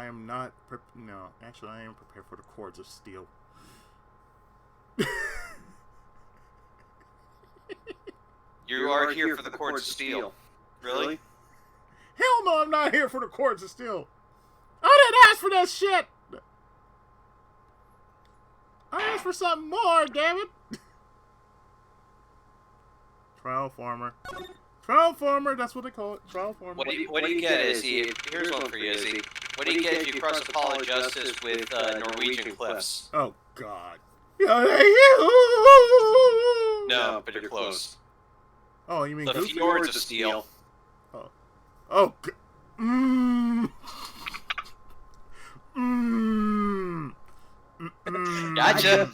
I am not. No, actually, I am prepared for the cords of steel. You are here for the cords of steel. Really? Hell no, I'm not here for the cords of steel. I didn't ask for that shit. I asked for something more, damn it. Trial farmer. Trial farmer, that's what they call it. Trial farmer. What do you get, Izzy? Here's one for you, Izzy. What do you get if you cross a Pole of Justice with Norwegian cliffs? Oh, God. No, but you're close. Oh, you mean the fjords of steel. Oh. Oh, Gotcha.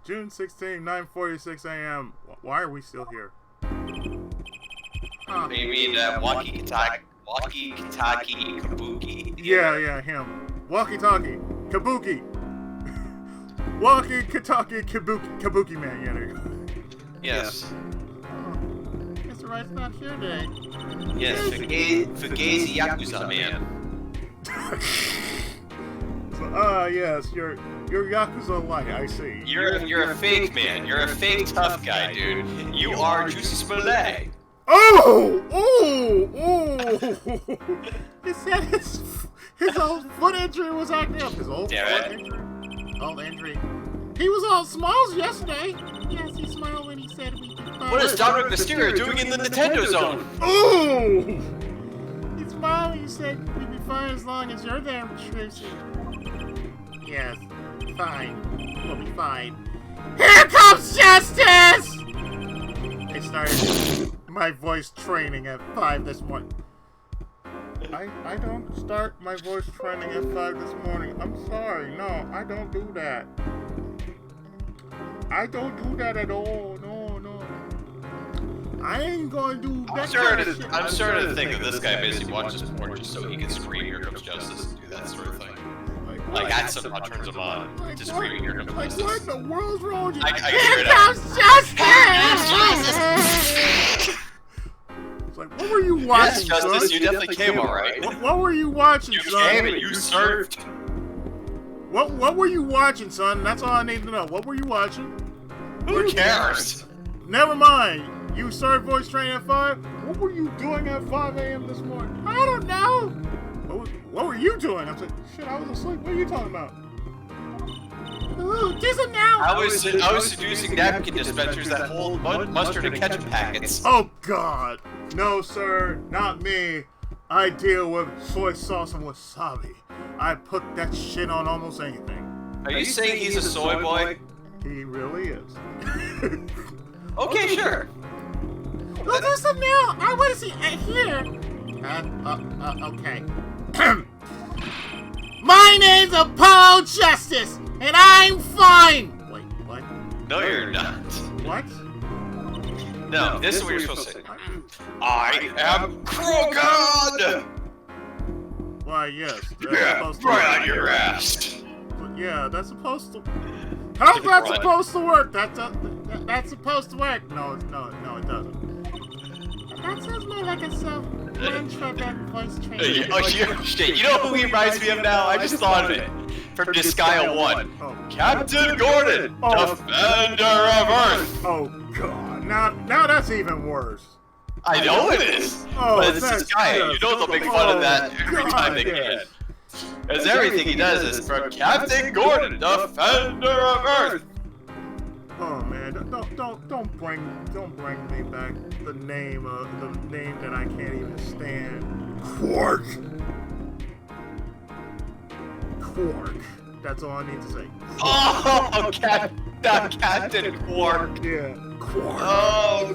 June 16, 9:46 a.m. Why are we still here? Huh. You mean walkie-talkie, kabuki? Yeah, him. Walkie-talkie, kabuki. Walkie-talkie, kabuki man. Yeah, there you go. Yes. Mr. Wright's not here today. Yes, Fugazi Yakuza man. So, yes, you're Yakuza light, I see. You're a fake man. You're a fake tough guy, dude. You are Juicy Smollett. Oh! He said his old foot injury was acting up. His old foot injury. Old injury. He was all smiles yesterday. Yes, he smiled when he said we'd be fine. What is Dominic Mysterio doing in the Nintendo Zone? Oh! He smiled when he said we'd be fine as long as you're there, Tracy. Yes, fine. We'll be fine. Here comes justice! I started my voice training at 5 this morning. I don't start my voice training at 5 this morning. I'm sorry. No, I don't do that. I don't do that at all. No. I ain't gonna do that. I'm starting to think that this guy basically watches porn just so he can scream "Here comes justice" and do that sort of thing. Like that somehow turns him on to screaming "Here comes justice." What in the world's wrong with you? Here comes justice! It's like, what were you watching, yes, Justice, son? you definitely came alright. What were you watching, son? You came and you served. What were you watching, son? That's all I need to know. What were you watching? Who cares? Never mind. You served voice training at 5? What were you doing at 5 a.m. this morning? I don't know. What were you doing? I was like, shit, I was asleep. What are you talking about? Ooh, kiss him now. I was seducing napkin dispensers that hold mustard and ketchup packets. Oh, God. No, sir. Not me. I deal with soy sauce and wasabi. I put that shit on almost anything. Are you saying he's a soy boy? He really is. Okay, sure. We'll do some now. I want to see here. Okay. My name's Apollo Justice, and I'm fine. Wait, what? No, you're not. What? No, this is what you're supposed to say. I am Krogan! Why, yes. Yeah, right on your ass. Yeah, that's supposed to... How's that supposed to work? That's supposed to work. No, it doesn't. That sounds more like a self-mantra voice training. Oh, shit, you know who he reminds me of now? I just thought of it. From Disgaea 1. Oh. Captain Gordon, Defender of Earth! Oh, God. Now that's even worse. I know it is. Oh, but it's Disgaea. You know they'll make fun of that every time they can. Because everything he does is from Captain Gordon, Defender of Earth! Oh man, don't bring me back the name that I can't even stand. Quark. That's all I need to say. Oh, Captain Quark. Yeah, Quark. Oh.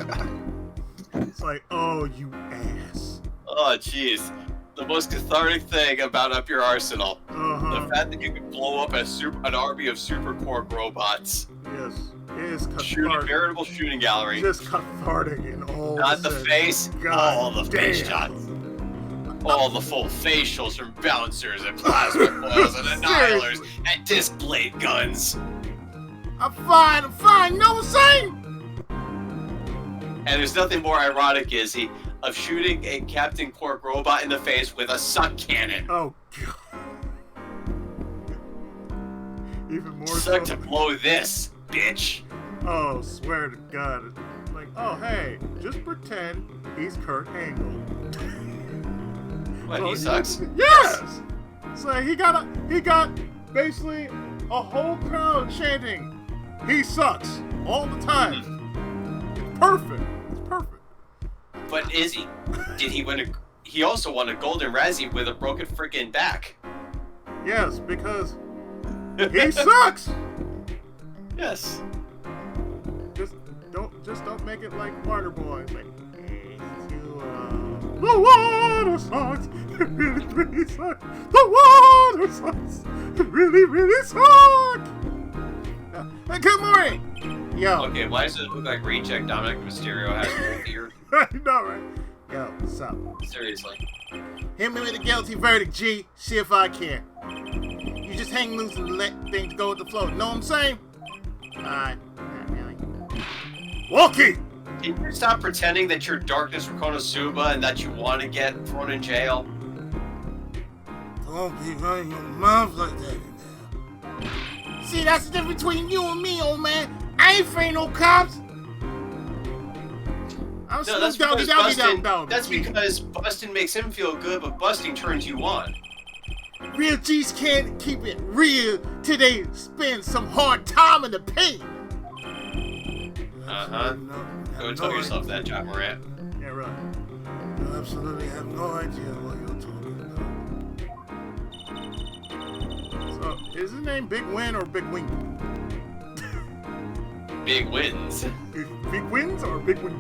It's like, oh, you ass. Oh, jeez. The most cathartic thing about Up Your Arsenal. The fact that you can blow up an army of Super Quark robots. Yes. It is cathartic. Shoot a veritable shooting gallery. Just cathartic in all Not the face, all the face shots. All the full facials from bouncers and plasma coils and annihilers and disc blade guns. I'm fine, no same! And there's nothing more ironic, Izzy. of shooting a Captain Quark robot in the face with a suck cannon. Oh god. Even more Suck so. to blow this, bitch. Oh, swear to God. Like, oh hey, just pretend he's Kurt Angle. What, he sucks? Yes! So he got basically a whole crowd chanting, he sucks, all the time. It's perfect. It's perfect. But is he? Did he win a... He also won a Golden Razzie with a broken freaking back. Yes, because he sucks! Yes. Just don't make it like Waterboy. Like, the water sucks. It really, really sucks. The water sucks. It really, really sucks. Good morning. Yo. Okay, why does it look like Reject Dominic Mysterio has both ears? I know, right? Yo, what's up? Seriously. Hit me with a guilty verdict, G. See if I care. You just hang loose and let things go with the flow. Know what I'm saying? Not really. Walkie! Can you stop pretending that you're Darkness for Konosuba and that you want to get thrown in jail? Don't be running your mouth like that in there. See, that's the difference between you and me, old man. I ain't afraid no cops. I'm No, that's because busting makes him feel good, but busting turns you on. Real G's can't keep it real till they spend some hard time in the pain. Uh-huh. Go tell yourself that, John Morant. Yeah, right. You absolutely have no idea what you're talking about. So, is his name Big Win or Big Wing? Big wins. Big Wins or Big Wing?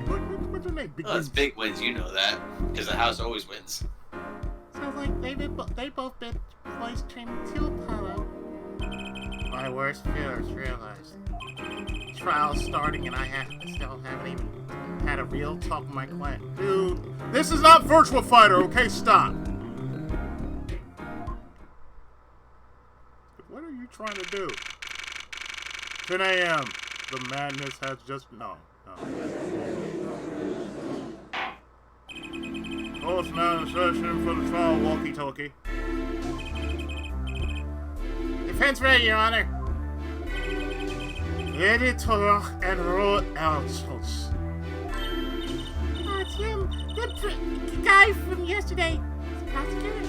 What's your name? Big Oh, it's Big Wins, you know that. Because the house always wins. Sounds like they both been voice training to Apollo. My worst fears realized. Trials starting and I still haven't even had a real talk with my client. Dude, this is not Virtual Fighter, okay? Stop. What are you trying to do? 10 a.m. The madness has just... No. Fourth man session for the trial walkie-talkie. Defense ready, Your Honor. Editor and Roy Elsos. Oh, it's him. The guy from yesterday. It's the prosecutor.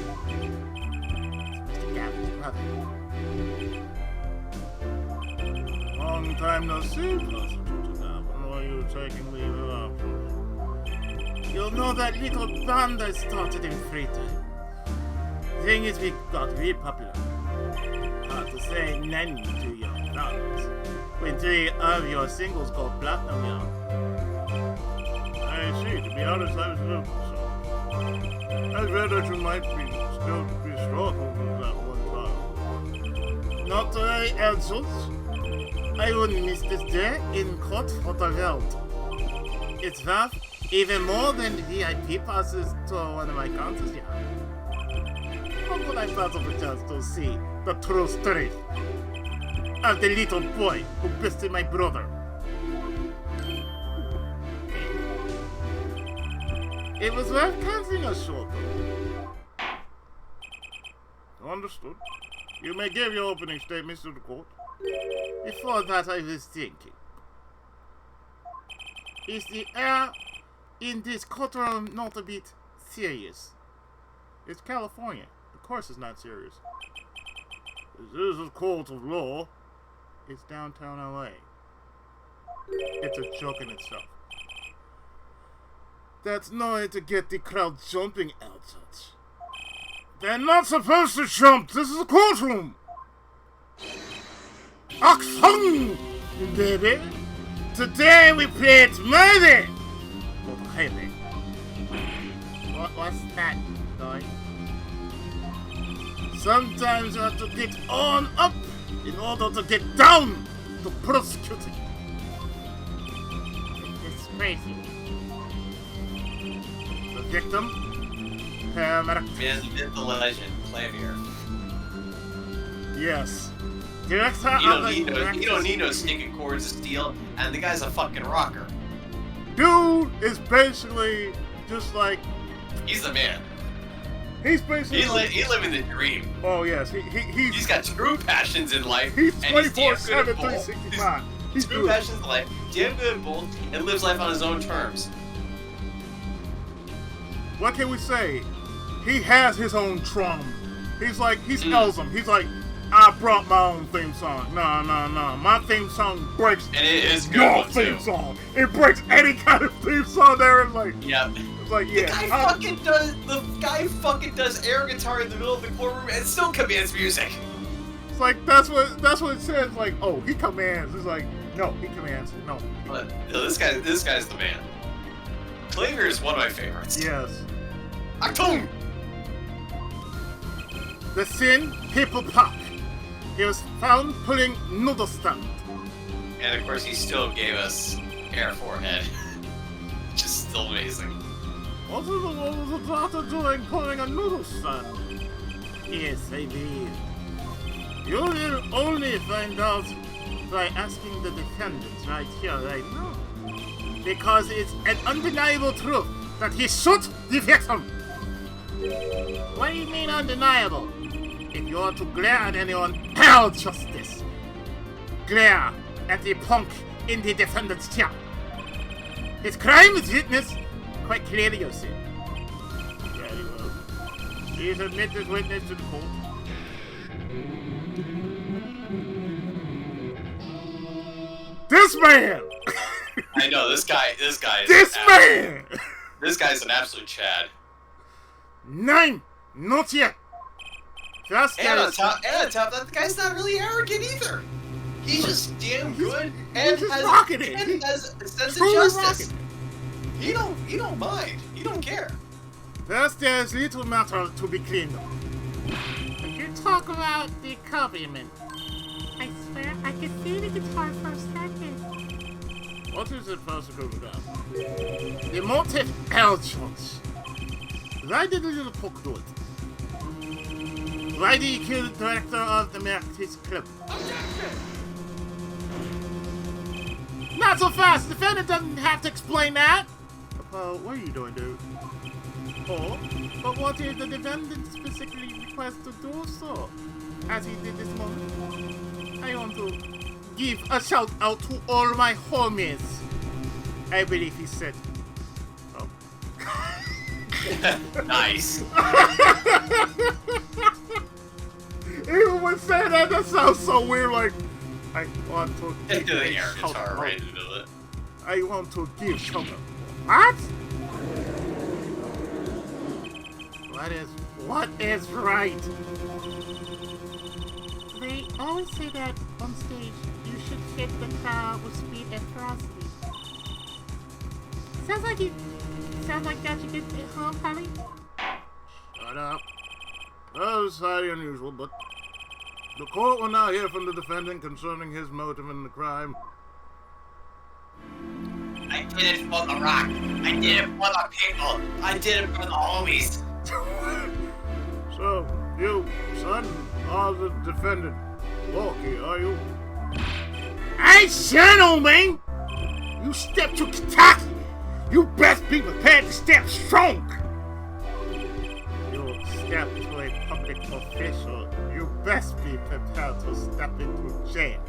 It's Mr. Gavin's brother. Long time no see, prosecutor Gavin. Why are you taking leave of absence? You'll know that little band I started in free time. Thing is, we got really popular. Hard to say nanny to your nuns. When 3 of your singles go platinum, young. I see. To be honest, I was looking so. I read that you might still be struggling with that one time. Not today, Elsos. I wouldn't miss this day in court for the world. It's worth even more than VIP passes to one of my concerts, yeah. How could I possibly chance to see the true story of the little boy who bested my brother? It was worth canceling a show, though. Understood. You may give your opening statements to the court. Before that, I was thinking. Is the air in this courtroom not a bit serious? It's California. Of course it's not serious. This is a court of law. It's downtown LA. It's a joke in itself. That's no way to get the crowd jumping out. They're not supposed to jump. This is a courtroom. Action, baby. Today we played murder. Oh, hey, man. What's that, guy? Sometimes you have to get on up in order to get down to prosecuting. It's crazy. The victim, paramedic. Myth the legend, Clavier. Yes. Director You don't need no sticking cords of steel, and the guy's a fucking rocker. Dude is basically just like He's the man. he's basically He living the dream. oh yes, he's got true passions in life. he's and he's 24/7, damn good at both. 365. He's True good. passions in life, damn good at both, and lives life on his own terms. What can we say? He has his own drum. He's Elzum. He's like, I brought my own theme song. No. My theme song breaks And it is good your one, theme too. song. It breaks any kind of theme song there. It's like, Yep. it's like yeah. The guy fucking does air guitar in the middle of the courtroom and still commands music. It's like that's what it says. Like, oh, he commands. It's like, no, he commands. No. But no, this guy's the man. Klavier is one of my favorites. Yes. Achtung! The Sin People Pop. He was found pulling noodle stand. And of course, he still gave us Air Forehead, which is still amazing. What was the doctor doing pulling a noodle stand? Yes, I did. You will only find out by asking the defendants right here, right now. Because it's an undeniable truth that he shot the victim. What do you mean undeniable? If you are to glare at anyone, hell justice. Glare at the punk in the defendant's chair. His crime is witnessed quite clearly, you see. Very well. He is admitted witness to the court. This man! I know this guy. This guy is This man! This guy's an absolute Chad. 9! Not yet! Just And on top of that, the guy's not really arrogant either. He's just damn good and just has rocking it. has a sense of Truly justice. rocking He don't mind. He don't care. Thus, there's little matter to be cleaned up. You talk about the accompaniment. I swear, I can see the guitar for a second. What is it supposed to do with that? The motive L-Jones. Why did the little poke do it? Why did he kill the director of the Mercantile Club? Not so fast! The defendant doesn't have to explain that! What are you doing, dude? Oh, but what if the defendant specifically requests to do so? As he did this morning? I want to give a shout out to all my homies. I believe he said. Oh. Nice. Even when saying that sounds so weird. Like, I want to give Into the a air shout guitar out. right into it. I want to give shout out. What? What is right? They always say that on stage, you should hit the crowd with speed and ferocity. Sounds like that you get it home, Polly? Shut up. That was highly unusual, but the court will now hear from the defendant concerning his motive in the crime. I did it for the rock. I did it for the people. I did it for the homies. So, you, son, are the defendant. Walkie, are you? Hey, gentlemen! You step to Kentucky! You best be prepared to step strong! You step to a public official, you best be prepared to step into jail.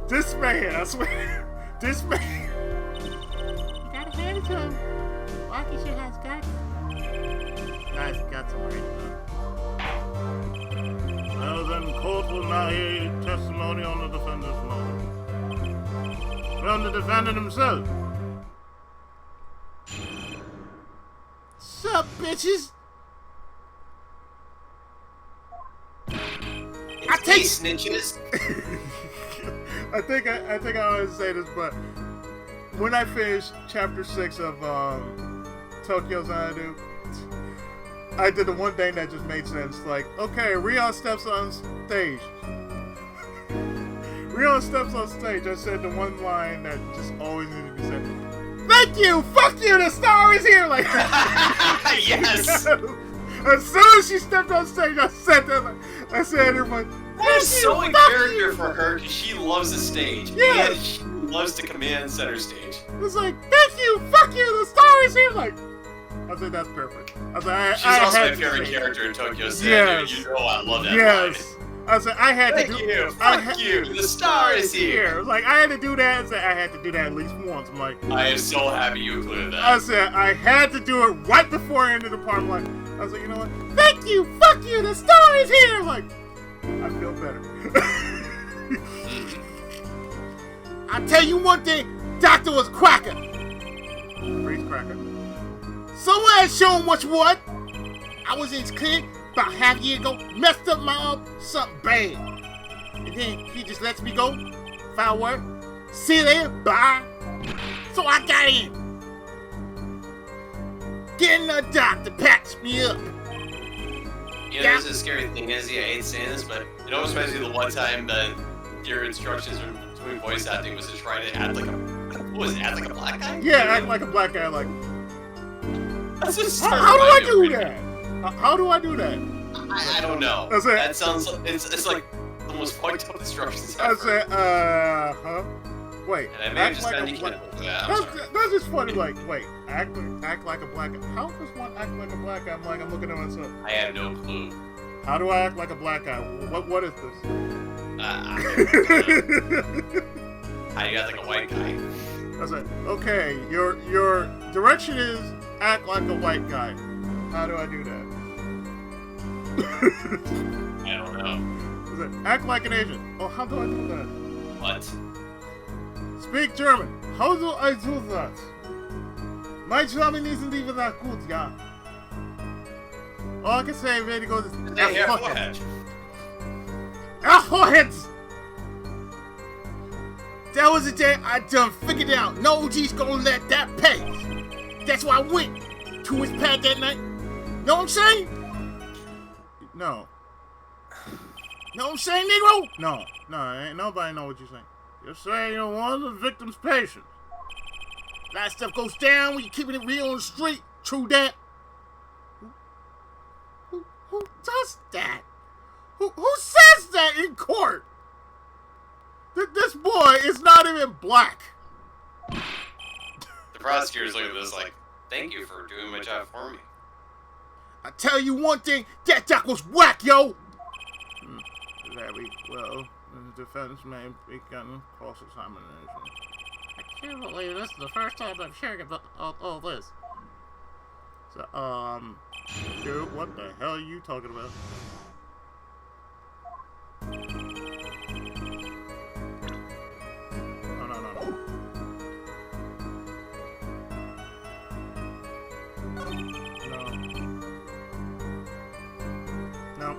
This man, I swear, this man. You gotta hand it to him. Walkie sure has guts. Nice guts already, though. Well, then, court will now hear testimony on the defendant's motive. From the defendant himself. Sup, bitches? It's me, snitches. I think I always say this, but when I finished chapter 6 of Tokyo Xanadu, I did the one thing that just made sense. Like, okay, Rion steps on stage. Rion steps on stage. I said the one line that just always needed to be said. Thank you! Fuck you! The star is here! Like, Yes! As soon as she stepped on stage, I said that. Like, I said, everyone, That is so in character for her because she loves the stage. Yeah. And loves to command center stage. It's like, thank you, fuck you, the star is here. Like, I said that's perfect. I was like, She's also my favorite character in Tokyo City. Yes. You know I love that Yes. line. I said I had Thank to do. you, fuck you, the star is here. Like I had to do that. I said I had to do that at least once. I'm like, I am so happy you included that. I said I had to do it right before I ended the part. I'm like, I was like, you know what? Thank you, fuck you, the star is here. I'm like, I feel better. I'll tell you one thing, Doctor was cracker. Freeze cracker. Someone had shown what's what. I was in his clinic about half a year ago, messed up my arm, something bad. And then he just lets me go. Foul work. See you later, bye. So I got in. Getting a doctor patched me up. You know, the scary thing is, yeah, I hate saying this, but it always reminds me of the one time that your instructions when doing voice acting was to try to act like a, what was it, act like a black guy? Yeah, act like a black guy, like. That's just How do I do that? How do I do that? I don't know. That's it. That sounds, it's like the most fucked up instructions I ever. said, huh? Wait. And I may have just been black. Yeah, that's just funny. Like, wait, act like a black guy. How does one act like a black guy? I'm looking at myself. I have no clue. How do I act like a black guy? What is this? How you act like a white guy? I said, okay, your direction is act like a white guy. How do I do that? I don't know. I said, act like an Asian. Oh, how do I do that? What? Speak German. How do I do that? My German isn't even that good, yeah. All I can say really good is Hey, here, forehead. foreheads! That was the day I done figured out no OG's gonna let that pay. That's why I went to his pad that night. Know what I'm saying? No. Know what I'm saying, Negro? No, ain't nobody know what you're saying. You're saying you're one of the victim's patients. A lot of stuff goes down when you're keeping it real on the street. True that. Who does that? Who says that in court? This boy is not even black. The prosecutors look at this like, thank you for doing my job for me. I tell you one thing, that doc was whack, yo! Very well. The defense may be gotten cross-examination. I can't believe this is the first time I'm hearing about all this. So, dude, what the hell are you talking about? No.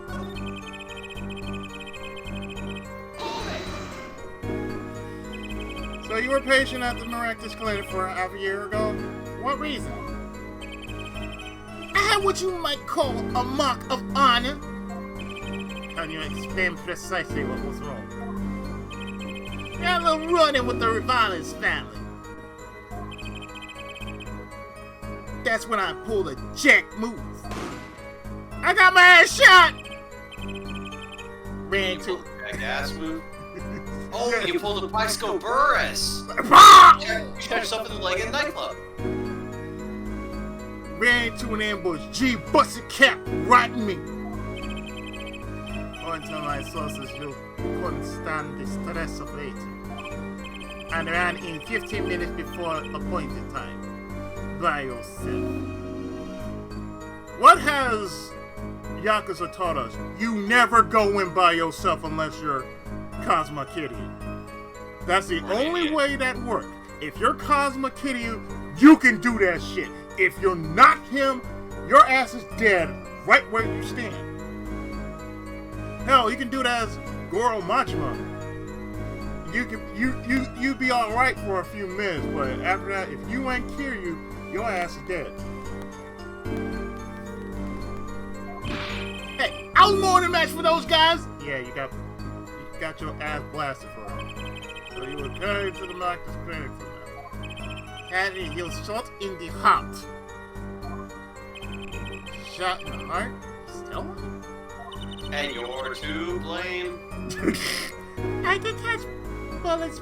So you were a patient at the miraculous clinic for half a year ago? What reason? I had what you might call a mark of honor. Can you explain precisely what was wrong? You had a little run-in with the Rivalis family. That's when I pulled a jack move. I got my ass shot! Ran to a gas move? Oh, you pulled a Bicycle Burris! You shot yourself in the leg in a nightclub. Ran into an ambush. G busted cap right in me. Until my sources you couldn't stand the stress of it. And ran in 15 minutes before appointed time. By yourself. What has Yakuza taught us? You never go in by yourself unless you're Cosma Kiryu. That's the only way that works. If you're Cosma Kiryu, you can do that shit. If you're not him, your ass is dead right where you stand. Hell, you can do that as Goro Machima. You'd be alright for a few minutes, but after that, if you ain't Kiryu, your ass is dead. Hey, I was more than a match for those guys. Yeah, you got your ass blasted for it. So you were carried to the Marcus Clinic for that. And he was shot in the heart. Shot in the heart? Still? And you're to blame. I can catch bullets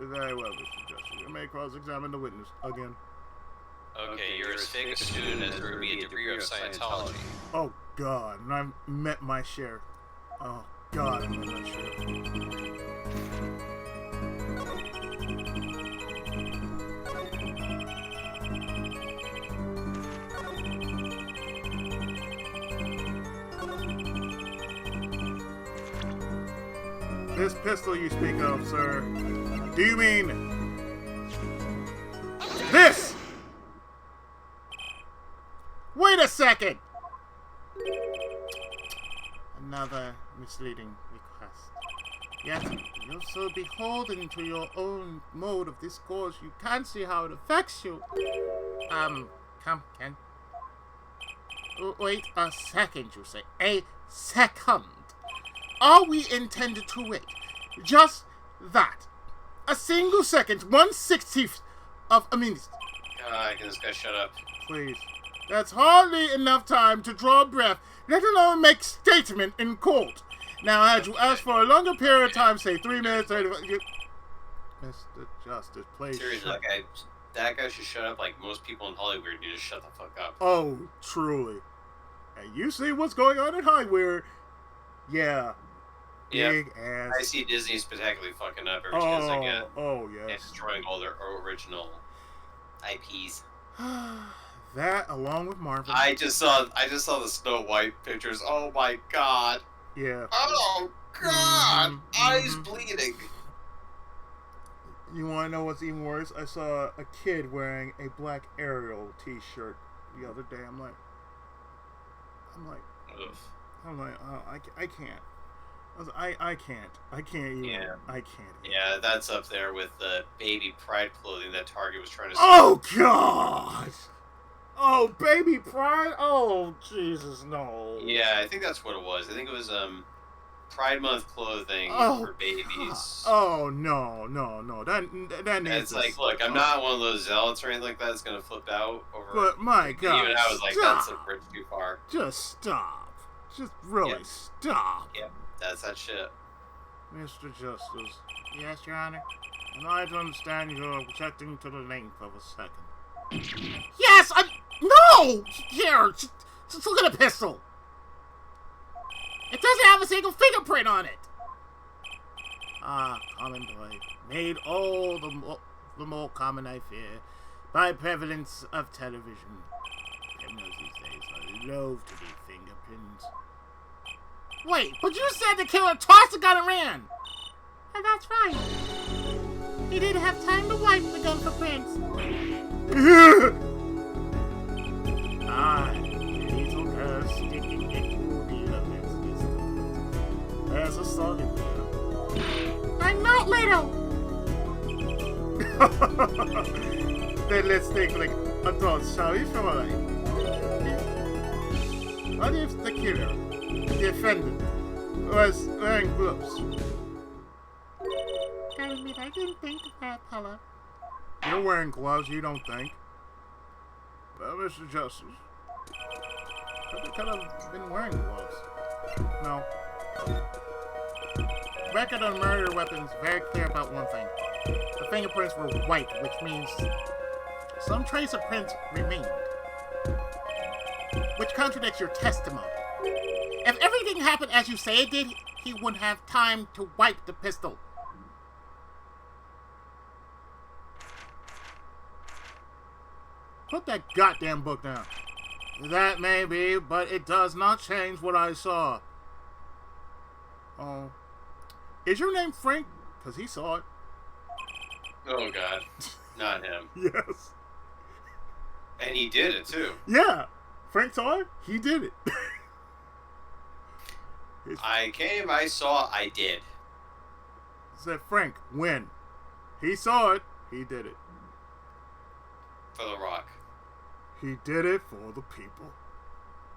Very well, Mr. Justice. You may cross-examine the witness again. Okay, you're as fake a student as there would be a degree of Scientology. Oh, God. And I've met my share. Oh, God, I've met my share. This pistol you speak of, sir, do you mean this? Wait a second! Another misleading request. Yet, you're so beholden to your own mode of discourse, you can't see how it affects you. Come, Ken. Wait a second, you say. A second. All we intended to wait. Just that. A single second, 1/60th of a minute. God, can this guy shut up? Please. That's hardly enough time to draw breath, let alone make statement in court. Now, had you asked for a longer period of time, say 3 minutes, 30... Mr. Justice, please. Seriously, that guy should shut up like most people in Hollywood need to shut the fuck up. Oh, truly. And you see what's going on in Hollywood. Yeah. Big ass. I see Disney spectacularly fucking up every chance I get. Oh, yes. And destroying all their original IPs. That, along with Marvel. I just saw the Snow White pictures. Oh my god. Yeah. Oh god. Eyes bleeding. You want to know what's even worse? I saw a kid wearing a black Ariel t-shirt the other day. I'm like, Ugh. oh, I can't. I can't even. Yeah. I can't even. Yeah, that's up there with the baby pride clothing that Target was trying to sell. Oh, God! Oh, baby pride? Oh, Jesus, no. Yeah, I think that's what it was. I think it was, Pride Month clothing for babies. Oh, no. That needs it's like, look, I'm not one of those zealots or anything like that that's gonna flip out over. But, my God. Even I was like, that's a bridge too far. Just stop. Just really stop. Yep, that's that shit. Mr. Justice. Yes, Your Honor? And I understand you're objecting to the length of a second. Yes, no! Here, just look at the pistol. It doesn't have a single fingerprint on it. Commonplace. Made all the more common, I fear, by prevalence of television. Criminals these days are loath to be fingerprints. Wait, but you said the killer tossed the gun and ran. And that's right. He didn't have time to wipe the gun for prints. Little girl sticking into the evidence. There's a song in there. I'm not little. Then let's think like adults, shall we, from a line? What if the killer, the offendant, was wearing gloves? Gotta admit, I didn't think of that, Paula. You're wearing gloves, you don't think? Well, Mr. Justice, I could have been wearing gloves. No. Record on murder weapons very clear about one thing. The fingerprints were white, which means some trace of prints remained. Which contradicts your testimony. If everything happened as you say it did, he wouldn't have time to wipe the pistol. Put that goddamn book down. That may be, but it does not change what I saw. Oh. Is your name Frank? Because he saw it. Oh, God. Not him. Yes. And he did it, too. Yeah. Frank saw it. He did it. I came, I saw, I did. Said Frank, when? He saw it. He did it. For The Rock. He did it for the people.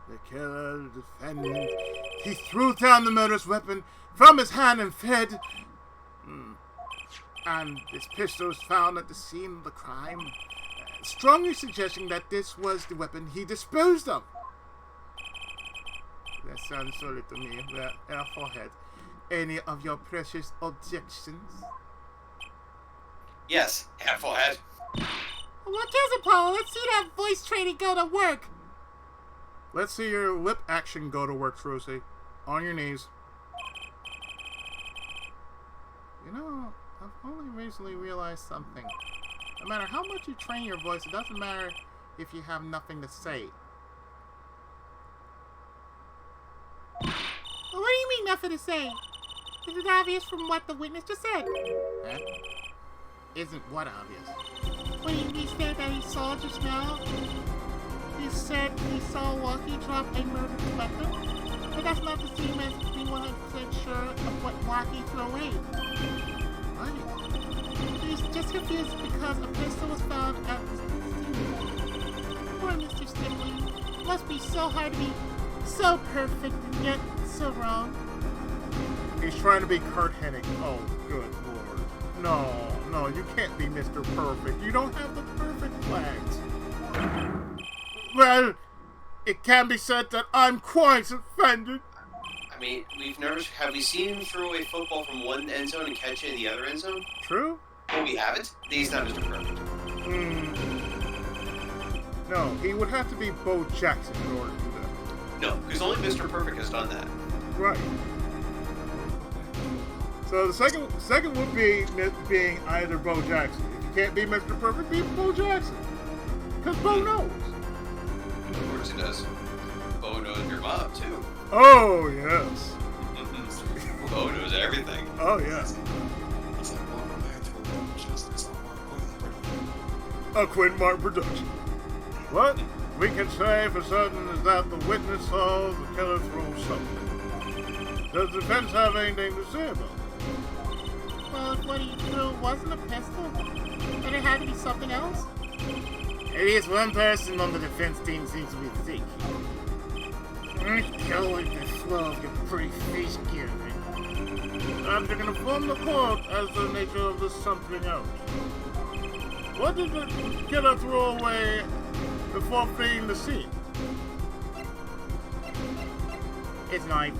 The killer, the defendant. He threw down the murderous weapon from his hand and fled. And his pistol was found at the scene of the crime, strongly suggesting that this was the weapon he disposed of. That sounds solid to me. Well, forehead. Any of your precious objections? Yes, hat full head. What is it, Paul? Let's see that voice training go to work. Let's see your lip action go to work, Rosie. On your knees. You know, I've only recently realized something. No matter how much you train your voice, it doesn't matter if you have nothing to say. Well, what do you mean, nothing to say? Is it obvious from what the witness just said? Huh? Isn't what obvious? Wait, he said that he saw just now? He said he saw Walkie drop a murder weapon? But that's not the same as being 100% sure of what Walkie threw away. Right. He's just confused because a pistol was found at the scene. Poor Mr. Stickling. It must be so hard to be so perfect and yet so wrong. He's trying to be Kurt Hennig. Oh, good lord. No, you can't be Mr. Perfect. You don't have the perfect legs. Well, it can be said that I'm quite offended. I mean, have we seen him throw a football from one end zone and catch it in the other end zone? True. Oh, we haven't? He's not Mr. Perfect. No, he would have to be Bo Jackson in order to do that. No, because only Mr. Perfect has done that. Right. So the second would be being either Bo Jackson. If you can't be Mr. Perfect, be Bo Jackson. Because Bo knows. Of course he does. Bo knows your mom, too. Oh, yes. Bo knows everything. Oh, yes. It's like, welcome back to a World Justice on A Quinn Martin production. What we can say for certain is that the witness saw the killer throw something. Does the defense have anything to say about it? Well, if what he threw wasn't a pistol, then it had to be something else. At least one person on the defense team seems to be thinking. Go with the flow of your pretty face, Gary. I'm going to inform the court as to the nature of this something else. What did the killer throw away before fleeing the scene? His knife.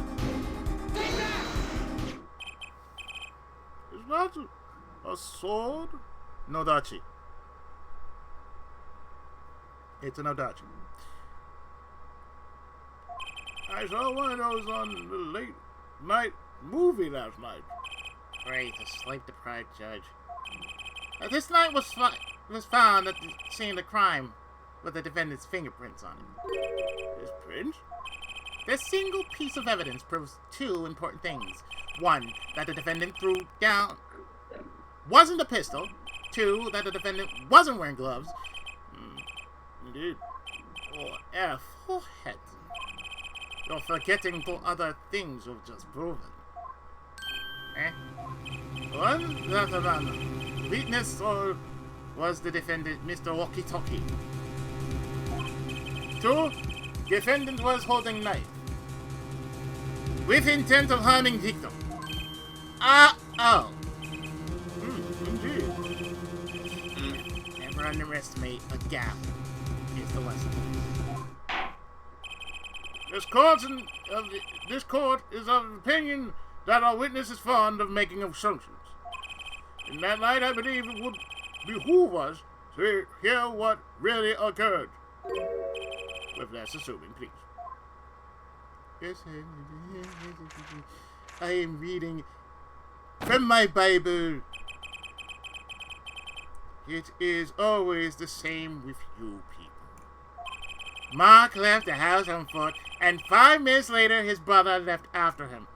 Is that a sword? Nodachi. It's an Odachi. I saw one of those on the late night movie last night. Great, a sleep-deprived judge. This night was found at the scene of the crime with the defendant's fingerprints on it. His prints? This single piece of evidence proves two important things. One, that the defendant threw down wasn't a pistol. Two, that the defendant wasn't wearing gloves. Indeed. Or F. Oh, head. You're forgetting the other things you've just proven. One, that the witness was the defendant, Mr. Walkie-Talkie. Two, defendant was holding knife. With intent of harming victim. Indeed. Never underestimate a gap. Is the lesson. This court is of the opinion that our witness is fond of making assumptions. In that light, I believe it would behoove us to hear what really occurred. With less assuming, please. Yes, I am reading from my Bible. It is always the same with you people. Mark left the house on foot, and 5 minutes later, his brother left after him.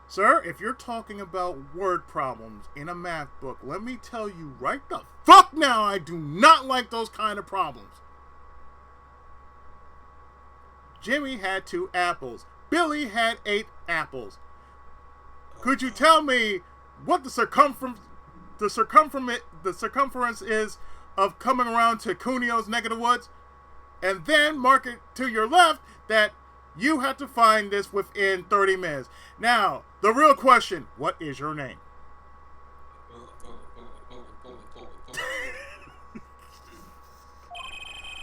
Sir, if you're talking about word problems in a math book, let me tell you right the fuck now, I do not like those kind of problems. Jimmy had 2 apples. Billy had 8 apples. Could you tell me what the circumference is of coming around to Cunio's neck of the woods? And then mark it to your left that you have to find this within 30 minutes. Now, the real question, what is your name?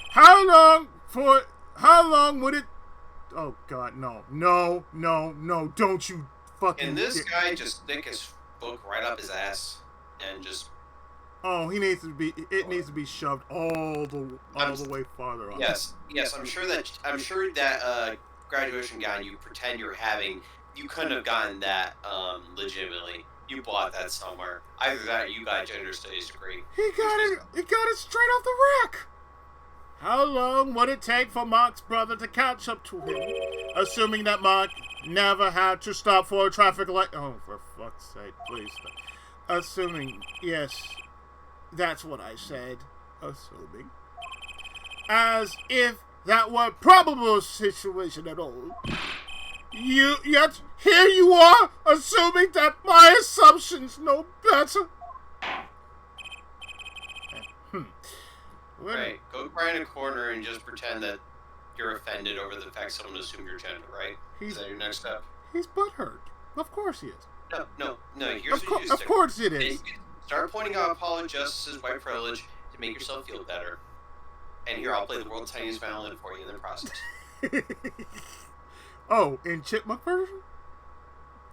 How long would it... Oh, God, no, don't you fucking... And this guy just stick his book right up his ass. and just. Oh, he needs to be. It needs to be shoved all the way farther off. Yes. I'm sure that graduation gown you pretend you're having, you couldn't have gotten that legitimately. You bought that somewhere. Either that or you got a gender studies degree. He got it straight off the rack. How long would it take for Mark's brother to catch up to him? Assuming that Mark never had to stop for a traffic light. Oh, for fuck's sake, please stop. Assuming, yes, that's what I said. Assuming. As if that were a probable situation at all. Yet here you are, assuming that my assumptions know better. Right. Go cry in a corner and just pretend that you're offended over the fact someone assumed your gender, right? Is that your next step? He's butthurt. Of course he is. No. Here's what you do. Of course it is. Start pointing out Apollo Justice's white privilege to make yourself feel better. And here, I'll play the world's tiniest violin for you in the process. Oh, in Chipmunk version?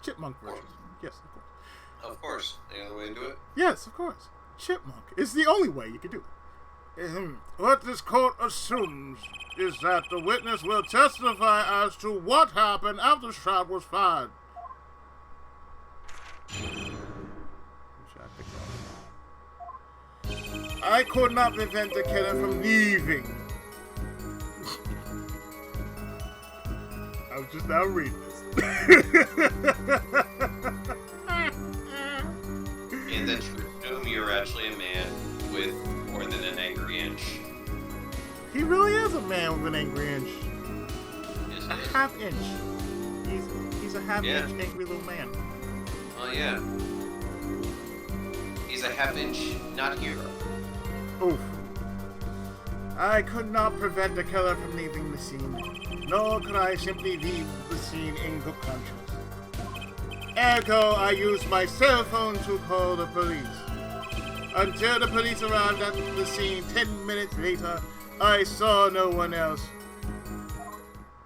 Chipmunk version. Yes, of course. Of course. Any other way to do it? Yes, of course. Chipmunk is the only way you can do it. What this court assumes is that the witness will testify as to what happened after the shot was fired. I could not prevent the killer from leaving. I was just now reading this. And that you assume you're actually a man with more than an angry inch. He really is a man with an angry inch. Yes, A half inch. He's a half inch angry little man. Oh yeah. He's a half inch not hero. Oof. I could not prevent the killer from leaving the scene, nor could I simply leave the scene in good conscience. Ergo, I used my cell phone to call the police. Until the police arrived at the scene 10 minutes later, I saw no one else.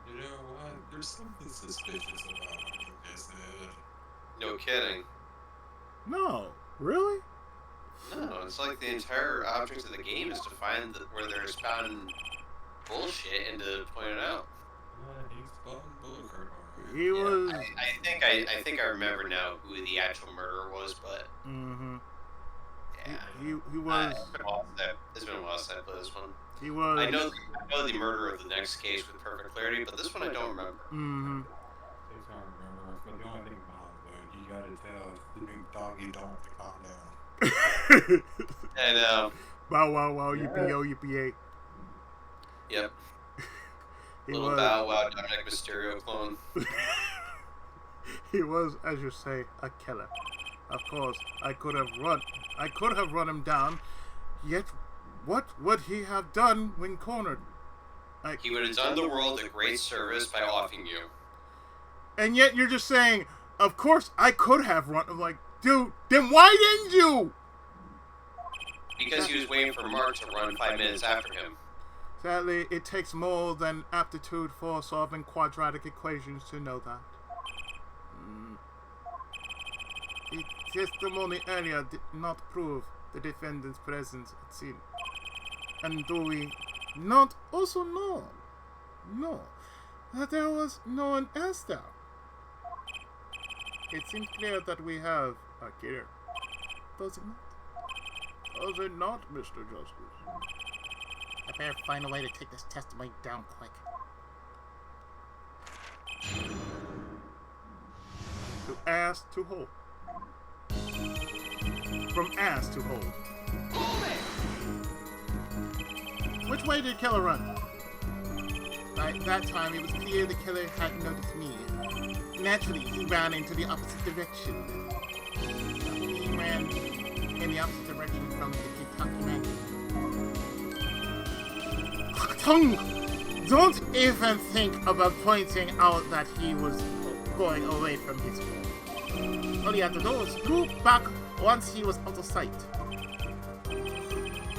You know what? There's something suspicious about what you just said. No kidding. No, really? No, it's like the entire object of the game is to find where they're spouting bullshit and to point it out. He's spotting bullshit. He was. I think I remember now who the actual murderer was, but. Mm-hmm. Yeah. He was. It's been a while since I played this one. He was. I know the murderer of the next case with perfect clarity, but this one I don't remember. Mm-hmm. They can't remember, but the only thing about it, you gotta tell the new doggy don't to calm down. I know. Bow wow wow yippee-yo yippee-yay. Yep. He Little was, Bow Wow Dominic Mysterio clone. He was, as you say, a killer. Of course, I could have run him down. Yet, what would he have done when cornered? He would have done the world a great service by offing you. And yet you're just saying, of course I could have run. I'm like, dude, then why didn't you? Because he was waiting for Mark to run 5 minutes after him. Sadly, it takes more than aptitude for solving quadratic equations to know that. The testimony earlier did not prove the defendant's presence at scene. And do we not also know that there was no one else there? It seems clear that we have a killer. Does it not? Does it not, Mr. Justice? I better find a way to take this testimony down quick. To ass to hole. From ass to hole. Which way did the killer run? By that time, it was clear the killer had noticed me. Naturally, he ran into the opposite direction. He ran in the opposite direction from the Kentucky man. Don't even think about pointing out that he was going away from his goal. All he had to do was scoop back once he was out of sight.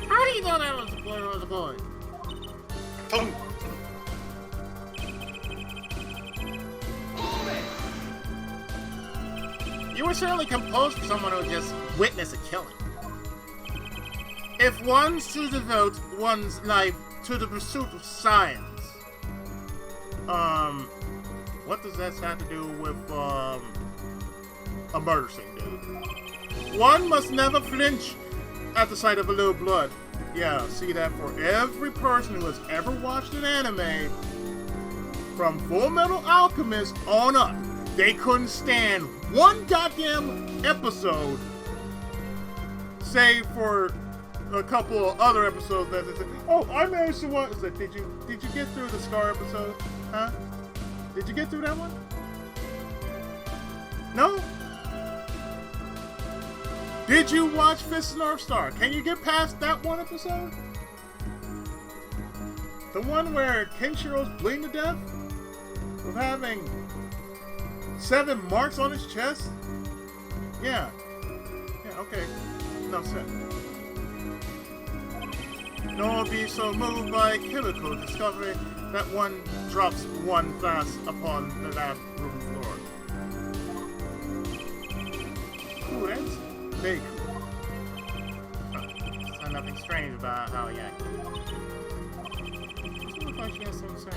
How do you know that was where I was going? You were certainly composed for someone who just witnessed a killing. If one's to devote one's life to the pursuit of science, what does that have to do with, a murder scene, dude? One must never flinch at the sight of a little blood. Yeah, see that for every person who has ever watched an anime, from Full Metal Alchemist on up, they couldn't stand one goddamn episode, save for a couple of other episodes that they said, oh, I managed to watch. Like, did you get through the Scar episode? Huh? Did you get through that one? No? Did you watch Fist of North Star? Can you get past that one episode? The one where Kenshiro's bleeding to death? With having 7 marks on his chest? Yeah. Yeah, okay. Enough said. Nor be so moved by chemical discovery that one drops one fast upon the lab room floor. Ooh, that's very cool. Huh. So nothing strange about how he acted. It looks like she has something to say.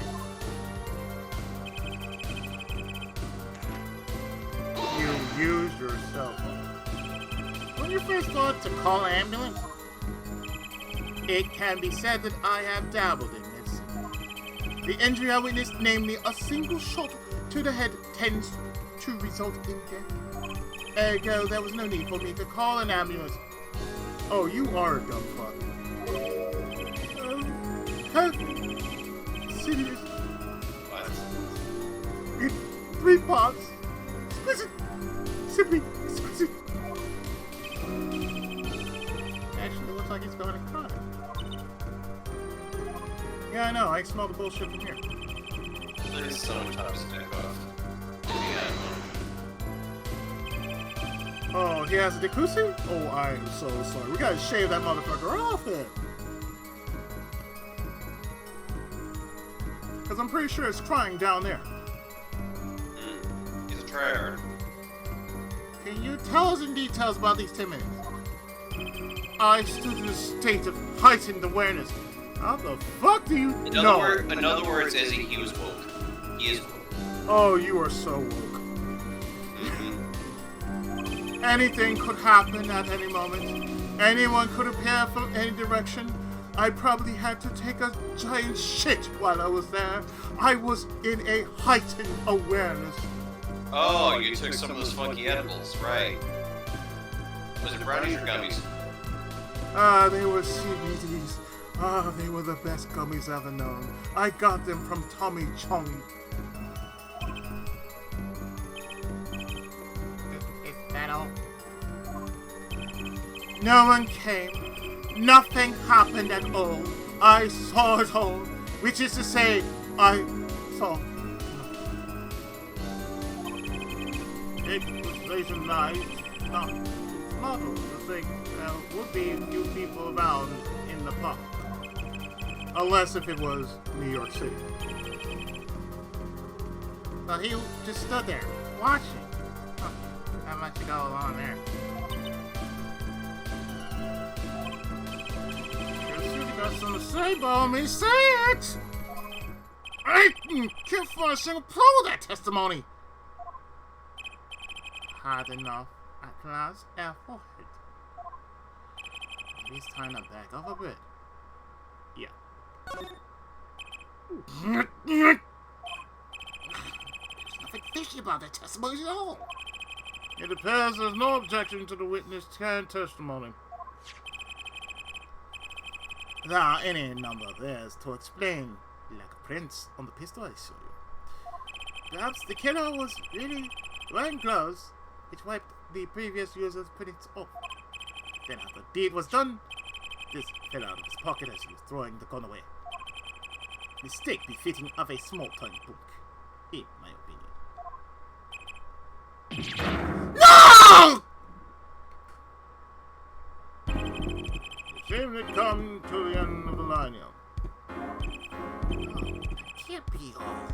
You used your cell phone. When you first thought to call an ambulance, it can be said that I have dabbled in this. The injury I witnessed, namely a single shot to the head, tends to result in death. Ergo, there was no need for me to call an ambulance. Oh, you are a dumb fuck. Serious. What? In 3 parts. Exquisite. Simply exquisite. Actually, looks like he's going to cry. Yeah, I know. I smell the bullshit from here. There's so much top stack off. Oh, he has a Dekusi? Oh, I am so sorry. We gotta shave that motherfucker off then. Because I'm pretty sure it's crying down there. He's a tryhard. Can you tell us in details about these 10 minutes? I stood in a state of heightened awareness. How the fuck do you know? In other words, Izzy, he was woke. He is woke. Oh, you are so woke. Anything could happen at any moment. Anyone could appear from any direction. I probably had to take a giant shit while I was there. I was in a heightened awareness. Oh, you took some of those funky edibles, right. Was it brownies or gummies? They were CBDs. They were the best gummies ever known. I got them from Tommy Chong. Is that all? No one came. Nothing happened at all. I saw it all. Which is to say, I saw. It was late at night. Not model. I think there would be a few people around in the park. Unless if it was New York City. So he just stood there, watching. Huh. Not much to go along there. Guess you got something to say about me. Say it! I can't find a single pro with that testimony. Hard enough at last, air forehead. Maybe it's time to back off a bit. Yeah. There's nothing fishy about that testimony at all. It appears there's no objection to the witness' testimony. There are any number of ways to explain, like prints on the pistol I show you. Perhaps the killer was really wearing gloves which wiped the previous user's prints off. Then after the deed was done, this fell out of his pocket as he was throwing the gun away. Mistake befitting of a small-time book, in my opinion. No! It seems we've come to the end of the line here. It can't be all.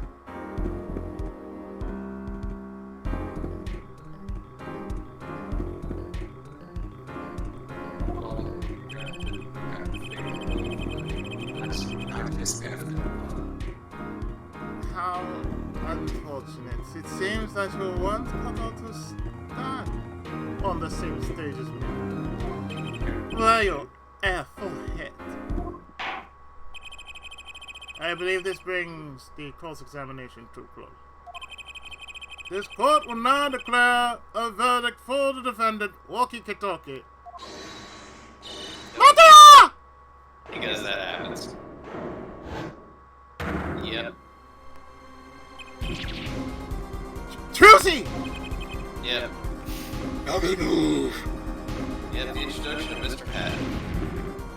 How unfortunate. It seems that you once got out to stand on the same stage as me. Well, you airhead. I believe this brings the cross-examination to a close. This court will now declare a verdict for the defendant, Walkie-Talkie. Because that happens. Yep. Trucy! Yep. Nobody move. Yep, the introduction of Mr. Hat.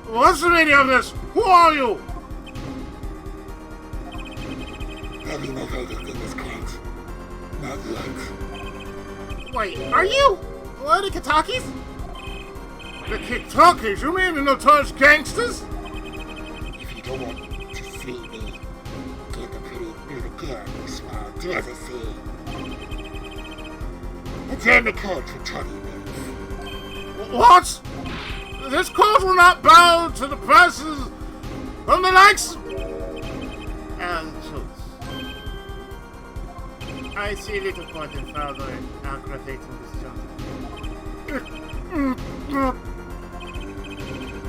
What's the meaning of this? Who are you? There'll be no verdict in this case. Not yet. Wait, are you? What, the Kentuckies? The Kentuckies? You mean the notorious gangsters? If you don't want to see me, get the pretty little girl who smiled as I see. Attend the court for 20 minutes. What? This court will not bow to the presses from the likes and truth. I see little point in further aggravating this judgment.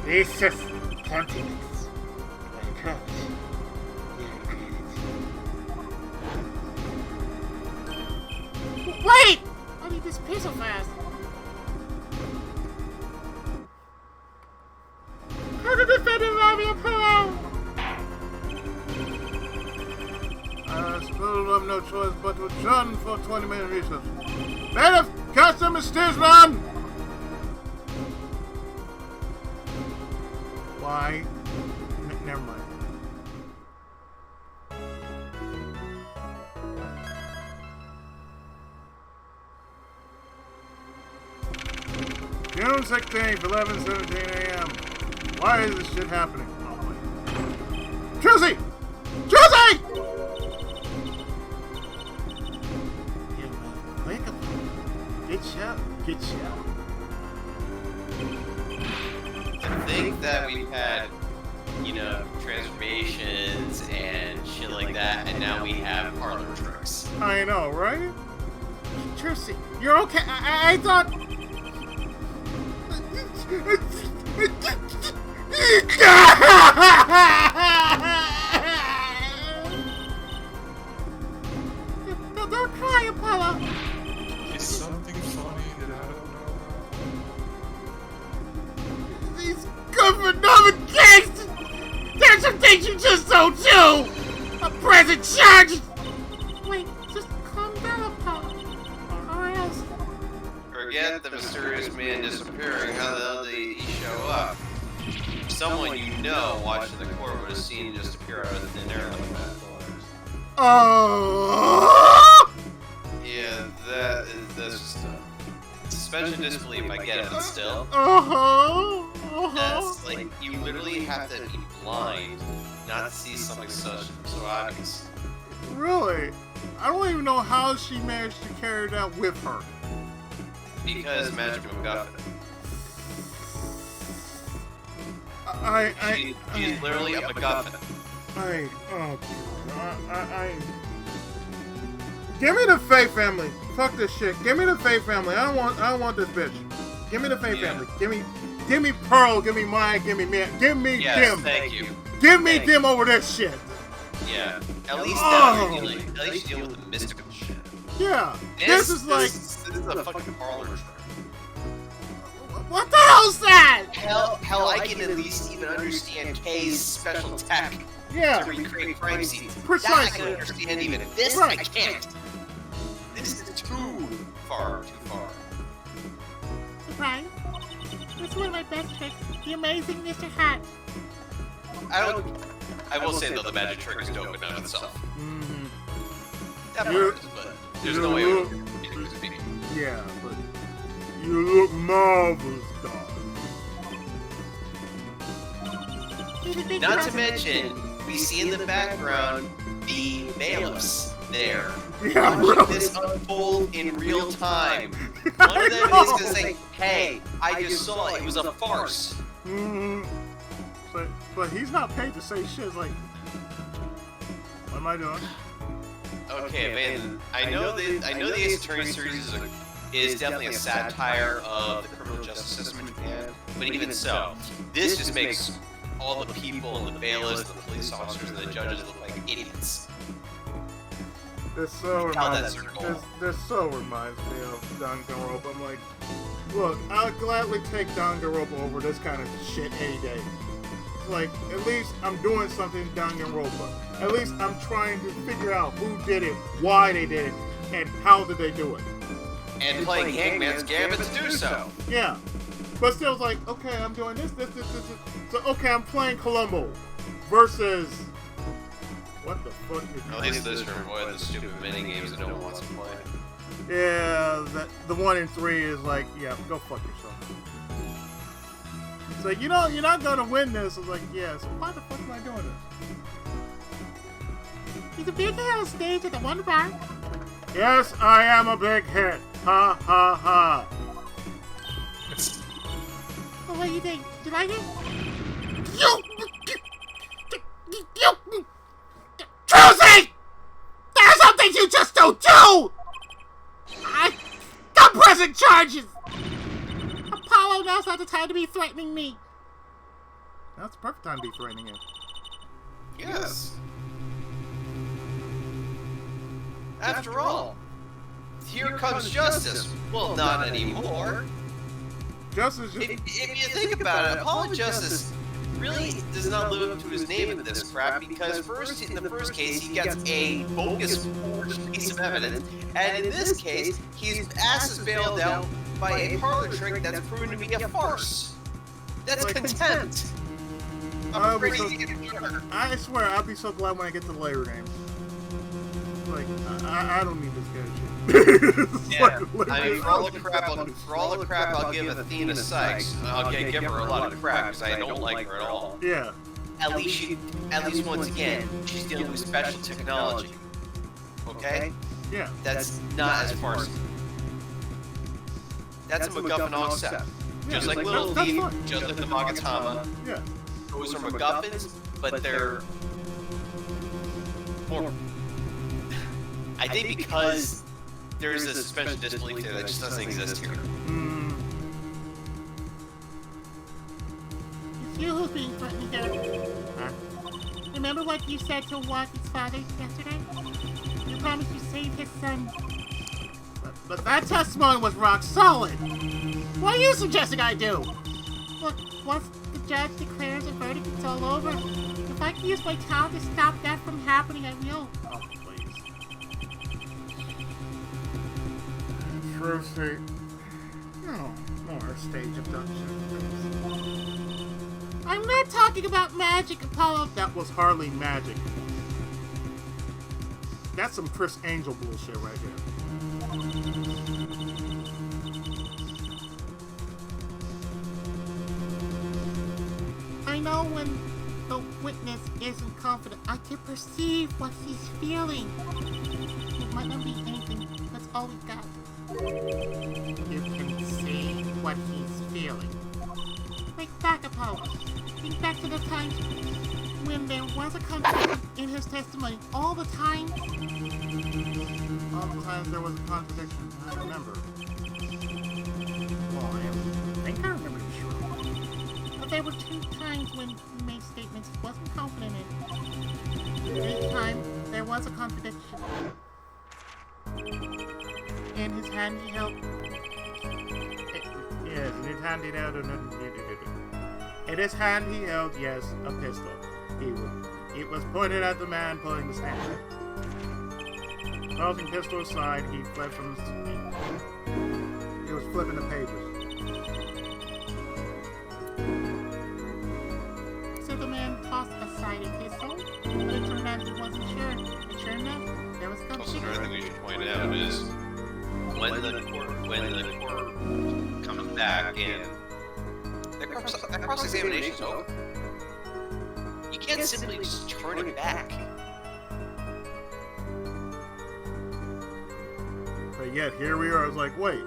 This is 20 minutes. I promise. Wait! Why did this disappear so fast? How did the defendant rob me a pillow? I suppose I have no choice but to adjourn for 20-minute recess. Bailiff, catch them mysterious man! Why? Never mind. June 16th, 11:17 a.m. Why is this shit happening? Oh my. Josie! Josie! Yeah, wake up. Get shut. Get shut. I think that we've had, you know, transformations and shit like that, and now we have parlor tricks. I know, right? Josie, you're okay. I thought. Don't cry, Apollo. Is something funny that I don't know These government gangsters. There's some things you just don't do. A present charge. Wait, just calm down, Apollo. Or else. Forget the mysterious man disappearing. How the hell did he show up? Someone you know watching the court would have seen him just appear out of thin air like that. Oh! Yeah, that's just suspension of disbelief. I get it, but still. That's like, you literally have to be blind not to see something so obvious. Really? I don't even know how she managed to carry that with her. Because Magic MacGuffin. She's literally a MacGuffin. Give me the Faye family. Fuck this shit. Give me the Faye family. I don't want this bitch. Give me the Faye family. Give me Pearl. Give me Maya. Give me Mia. Give me Yes, them. thank you. Give me them over this shit. Yeah. At least now you're dealing. At least you deal with the mystical shit. Yeah. This is this is a fucking parlor trick. What the hell's that? Hell, I can at least even understand Kay's special tech Yeah. to recreate crime scenes. Precisely. That I can understand even. This Right. I can't. This is too far. Surprise. This is one of my best tricks. The amazing Mr. Hat. I will say though, the magic trick is dope in and of itself. Mm-hmm. That part is, but there's no way it could be. Yeah, but you look marvelous, darling. Not to mention, we see in the background the bailiffs there. Yeah, watching really. this unfold in real time. One of them is gonna say, "Hey, I just saw it. It was a farce." Mm-hmm. but he's not paid to say shit. It's like, what am I doing? Okay, man. I know the Ace Attorney series is definitely a satire of the criminal justice system in Japan, but even so, this just makes all the people and the bailiffs, the police officers, and the judges look like idiots. This so reminds me of Danganronpa. I'm like, look, I'll gladly take Danganronpa over this kind of shit any day. Like, at least I'm doing something in Danganronpa. At least I'm trying to figure out who did it, why they did it, and how did they do it. And playing Hangman's Gambit to do so. Yeah. But still, it's like, okay, I'm doing this. So, okay, I'm playing Columbo versus... What the fuck? At least this to avoid the stupid mini games that no one wants to play. Yeah, the 1 and 3 is like, yeah, go fuck yourself. It's like, you know, you're not gonna win this. It's like, yeah, so why the fuck am I doing this? He's a big hit on stage at the Wonder Bar. Yes, I am a big hit. Ha ha ha. Oh, what do you think? Do you like it? Trucy! There are some things you just don't do! I'm pressing charges! Apollo now's not the time to be threatening me. That's the perfect time to be threatening him. Yes. After all, here comes justice. Well, not anymore. Justice just... If you think about it, Apollo Justice really does not live up to his name in this crap, because first, in the first case, he gets a bogus forged piece of evidence, and in this case, his ass is bailed out by a parlor trick that's proven to be a farce. That's contempt. I'm afraid he's getting murdered. I swear, I'll be so glad when I get to the later games. Like, I don't need this kind of shit. Yeah, I mean, for all the crap I'll give Athena Sykes, I'll give her a lot of crap because I don't like her at all. Yeah. At least once again, she's dealing with special technology. Okay? Yeah. That's not as far as... That's a MacGuffin concept. Just like Little Thief, just like the Magatama. Yeah. Those are MacGuffins, but they're... more... I think because there's a suspension of disbelief there that just doesn't exist here. It's you who's being threatened here. Huh? Remember what you said to Walker's father yesterday? You promised you'd save his son. But that testimony was rock solid. What are you suggesting I do? Look, once the judge declares a verdict, it's all over. If I can use my talent to stop that from happening, I will. Oh, please. Trucy. No more stage abduction. I'm not talking about magic, Apollo. That was hardly magic. That's some Chris Angel bullshit right here. I know when the witness isn't confident, I can perceive what he's feeling. It might not be anything, that's all we got. You can see what he's feeling. Think back, Apollo. Think back to the times when there was a contradiction in his testimony. All the times there was a contradiction. I remember. Well, I think I remember it, sure. But there were 2 times when he made statements he wasn't confident in. Each time, there was a contradiction. In his hand, he held... Yes, in his hand he held... In his hand he held, yes, a pistol. It was pointed at the man pulling the stand. Tossing pistol aside, he fled from the scene. He was flipping the pages. So the man tossed aside a pistol, but it turned out he wasn't sure. And sure enough, there was Also, contradiction. another thing we should point out is when the court comes back and that cross-examination is over. You can't simply just turn it back. But yet, here we are. I was like, wait.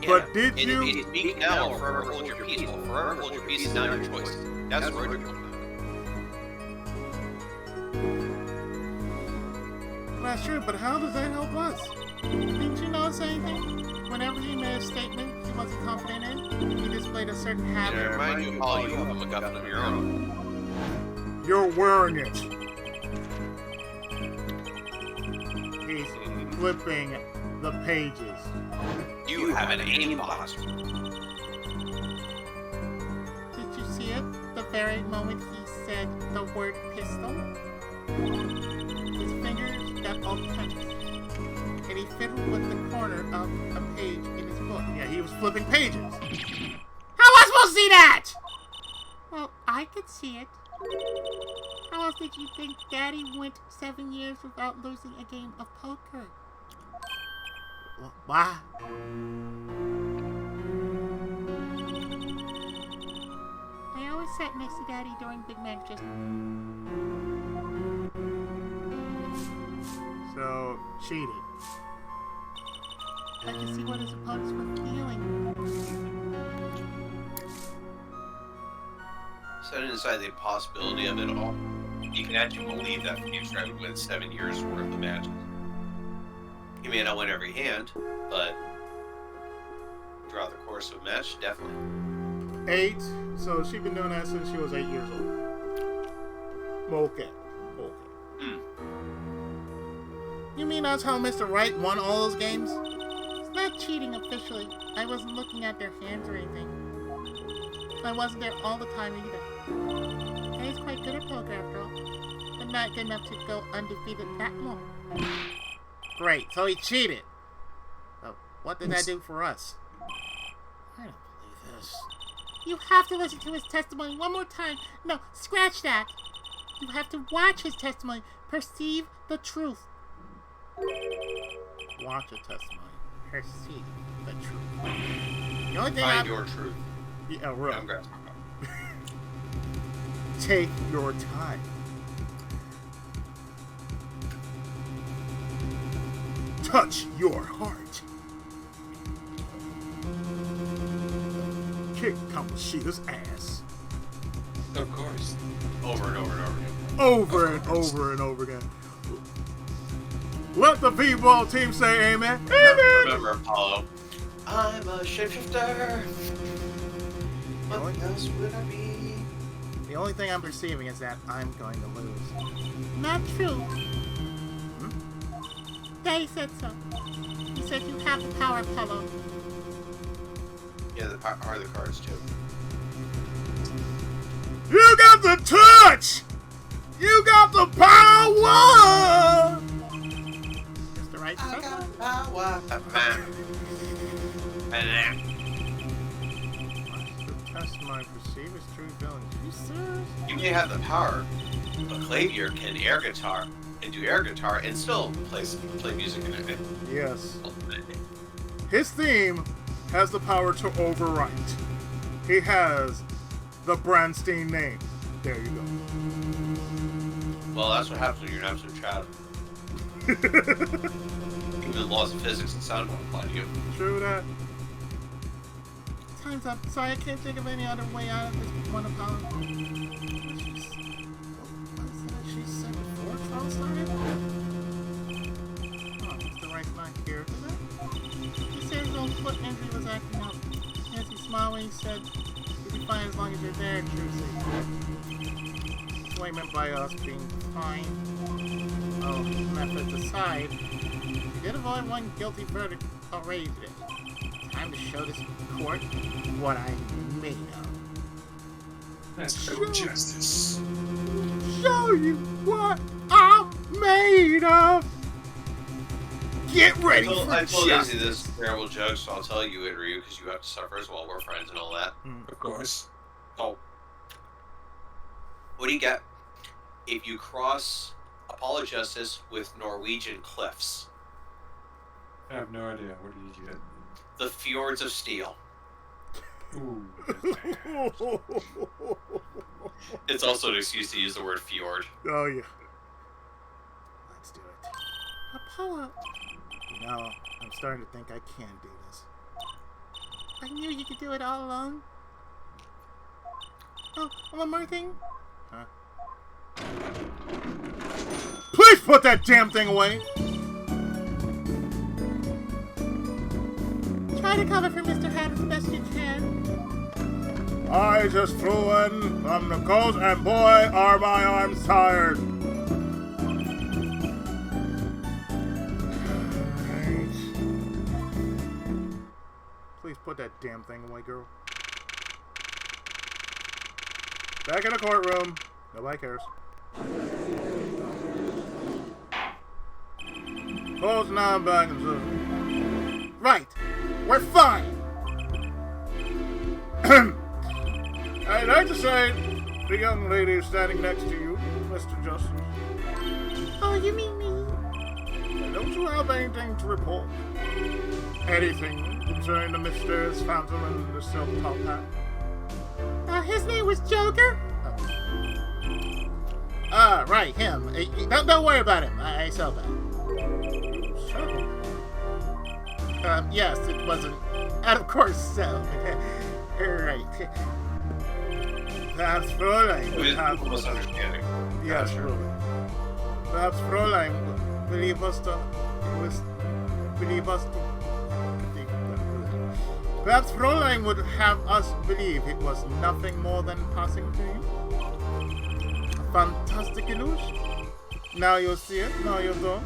Yeah, But did you... Speak now or forever hold your peace. Well, forever hold your peace is not your choice. That's what we're doing. That's true, but how does that help us? Didn't you notice anything? Whenever he made a statement he wasn't confident in, he displayed a certain And I habit. remind you, Paul, you have a MacGuffin of your own. You're wearing it. He's flipping the pages. You have an aimbot. Did you see it? The very moment he said the word pistol, his fingers got all tense, and he fiddled with the corner of a page in his book. Yeah, he was flipping pages. How was I supposed to see that? Well, I could see it. How else did you think Daddy went 7 years without losing a game of poker? Why? I always sat next to Daddy during big matches. So, cheated. I could see what his opponents were feeling. Setting aside the possibility of it all, you can actually believe that Future would win 7 years worth of matches. He may not win every hand, but throughout the course of a match, definitely. 8. So she's been doing that since she was 8 years old. Okay. You mean that's how Mr. Wright won all those games? It's not cheating officially. I wasn't looking at their hands or anything. I wasn't there all the time either. Daddy's quite good at poker after all, but not good enough to go undefeated that long. Great. So he cheated. What did that do for us? I don't believe this. You have to listen to his testimony one more time. No, scratch that. You have to watch his testimony. Perceive the truth. Watch a testimony. Perceive the truth. The only thing Find your truth. Yeah, right. I'm grasping. Take your time. Touch your heart. Kick Kamoshida's ass. Of course. Over and over and over again. Over and over and over again. Let the V-Ball team say amen. Amen! Remember, Apollo, I'm a shapeshifter. What else would I be? The only thing I'm perceiving is that I'm going to lose. Not true. Daddy said so. He said you have the power, Apollo. Yeah, the are the cards too. You got the touch! You got the power! Mr. Wright I said got so. power. Test my perceive as true feelings. You serious? You may have the power, but Clavier can air guitar and do air guitar and still play music in it. Yes. His theme has the power to overwrite. He has the Brandstein name. There you go. Well, that's what happens when you're an absolute child. Even the laws of physics and sound don't apply to you. True that. Time's up. Sorry, I can't think of any other way out of this one, Apollo. She said before trial started? Oh, Mr. Wright's not here today? He said his own foot injury was acting up. As he smiled when he said, you'll be fine as long as you're there, Trucy. That's what he meant by us being fine. Oh, methods aside, you did avoid one guilty verdict already today. Time to show this court what I'm made of. That's true justice. Show you what I'm made of. Get ready for I told justice. Izzy this terrible joke, so I'll tell you it, Ryu, because you have to suffer as well. We're friends and all that. Of course. Oh. What do you get if you cross Apollo Justice with Norwegian cliffs? I have no idea. What did you get? The Fjords of Steel. Ooh. It's also an excuse to use the word fjord. Oh, yeah. Let's do it. Apollo, You know, I'm starting to think I can do this. I knew you could do it all alone. Oh, one more thing. Please put that damn thing away! try to cover for Mr. Hat as best you can. I just flew in from the coast, and boy, are my arms tired. Please put that damn thing away, girl. Back in the courtroom. Nobody cares. Close now, back and so. Right. We're fine. I'd like to say, the young lady standing next to you, Mr. Justice. Oh, you mean me? Don't you have anything to report? Anything concerning the mysterious phantom and the silk top hat? His name was Joker? Right, him. Don't worry about him. I saw that. Yes, it wasn't. And of course so. Right. Perhaps Fräulein would have... misunderstanding. Yes, Fräulein. Perhaps Fräulein would believe us to... Perhaps Fräulein would have us believe it was nothing more than passing dream. A fantastic illusion. Now you'll see it, now you don't.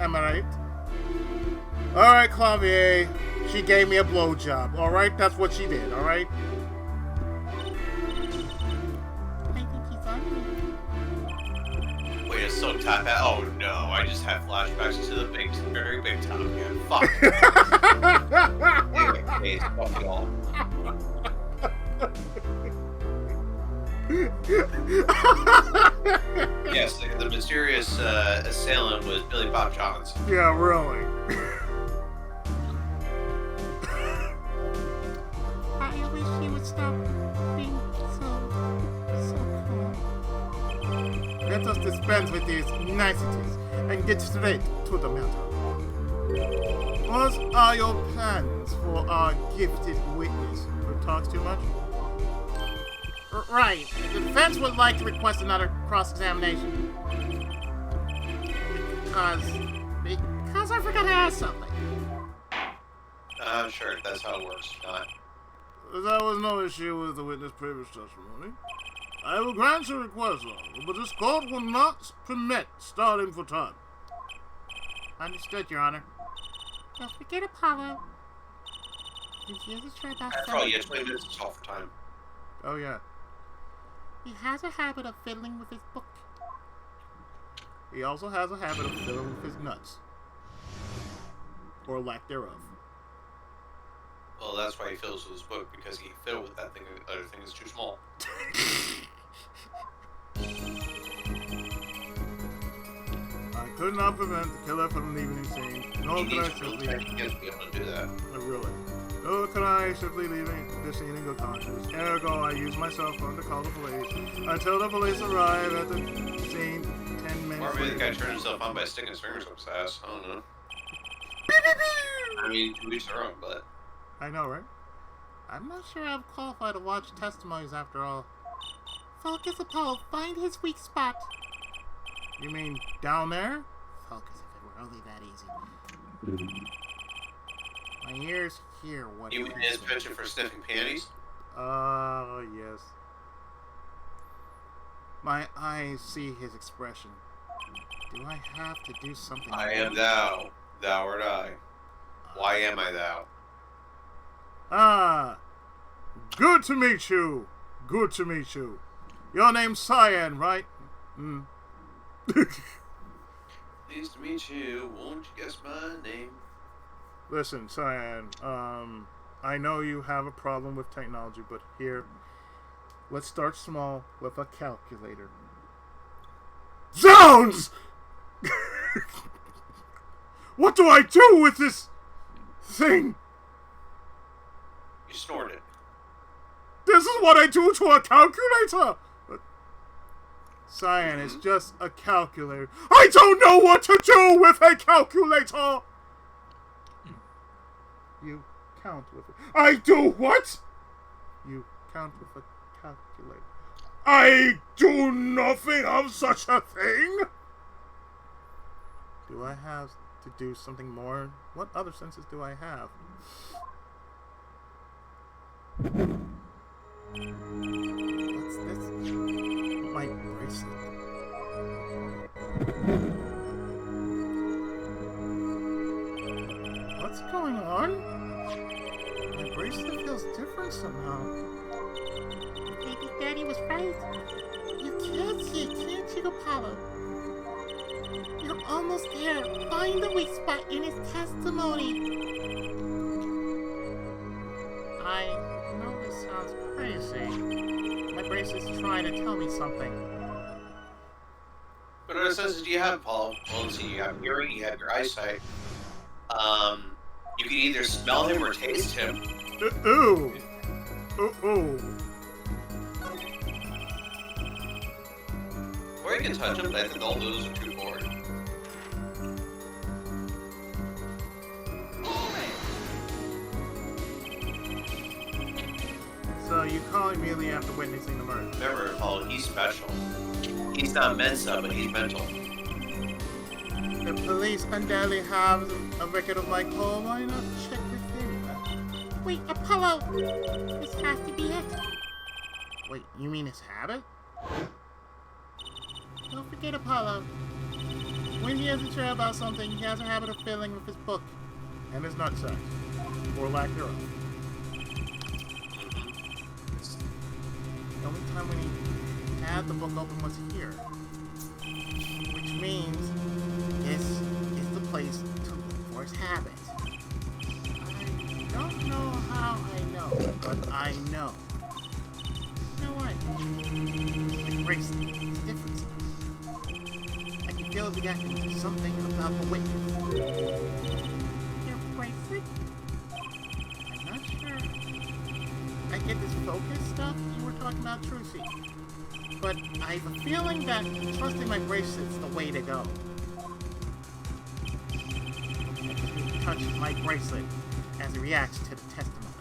Am I right? Alright, Clavier. She gave me a blowjob. Alright, that's what she did, alright? I think he's on me. Wait, a silk top hat? Oh no, I just have flashbacks to the very big top again. Fuck. Anyway, fuck it all. Yes, the mysterious assailant was Billy Bob Johnson. Yeah, really. I wish he would stop being so cool. Let us dispense with these niceties and get straight to the matter. What are your plans for our gifted witness who talks too much? Right. The defense would like to request another cross-examination. Because I forgot to ask something. Sure, that's how it works. There was no issue with the witness' previous testimony. I will grant your request, but this court will not permit starting for time. Understood, Your Honor. Don't forget Apollo. He's here to try about After all, you have 20 minutes to solve for time. Oh, yeah. He has a habit of fiddling with his book. He also has a habit of fiddling with his nuts. Or lack thereof. Well, that's why he fiddles with his book, because he fiddled with that thing. The other thing is too small. I could not prevent the killer from leaving the scene. Nor could I simply... He has to be able to do that. Really. Nor could I simply leave the scene in good conscience. Ergo, I used my cell phone to call the police. Until the police arrive at the scene 10 minutes Or maybe the later. guy turned himself on by sticking his fingers up his ass. I don't know. I mean, to each their own, but... I know, right? I'm not sure I'm qualified to watch testimonies after all. Focus, Apollo. Find his weak spot. You mean down there? Focus, if it were only that easy. My ears hear what You mean he his says. penchant for sniffing panties? Yes. My eyes see his expression. Do I have to do something? I am thou, thou art I. Why am I thou? Good to meet you. Good to meet you. Your name's Cyan, right? Pleased to meet you. Won't you guess my name? Listen, Cyan, I know you have a problem with technology, but here, let's start small with a calculator. Zounds! What do I do with this thing? You snorted. This is what I do to a calculator! Cyan, it's just a calculator. I don't know what to do with a calculator! You count with it. I do what? You count with a calculator. I do nothing of such a thing! Do I have to do something more? What other senses do I have? What's this? My bracelet. What's going on? My bracelet feels different somehow. Maybe Daddy was right. You can't see it, can't you, Apollo? You're almost there. Find the weak spot in his testimony. I know this sounds crazy. My bracelet's trying to tell me something. What other senses do you have, Paul? Well, let's see, you have hearing, you have your eyesight. You can either smell him or taste him. Ooh! Ooh! Or you can touch him, but I think all those are too bored. So you call immediately after witnessing the murder? Remember, Paul, he's special. He's not Mensa, but he's mental. The police undoubtedly have a record of my call. Why not check with him? Wait, Apollo! This has to be it. Wait, you mean his habit? Don't forget Apollo. When he isn't sure about something, he has a habit of filling with his book and his nutsack, or lack thereof. The only time when he had the book open was here, which means this is the place to look for his habits. I don't know how I know, but I know. You know what? The bracelet is different. I can feel the reaction to something about the witness. Your bracelet? I'm not sure. I get this focus stuff you were talking about, Trucy. But I have a feeling that trusting my bracelet's the way to go. He touches my bracelet as he reacts to the testimony.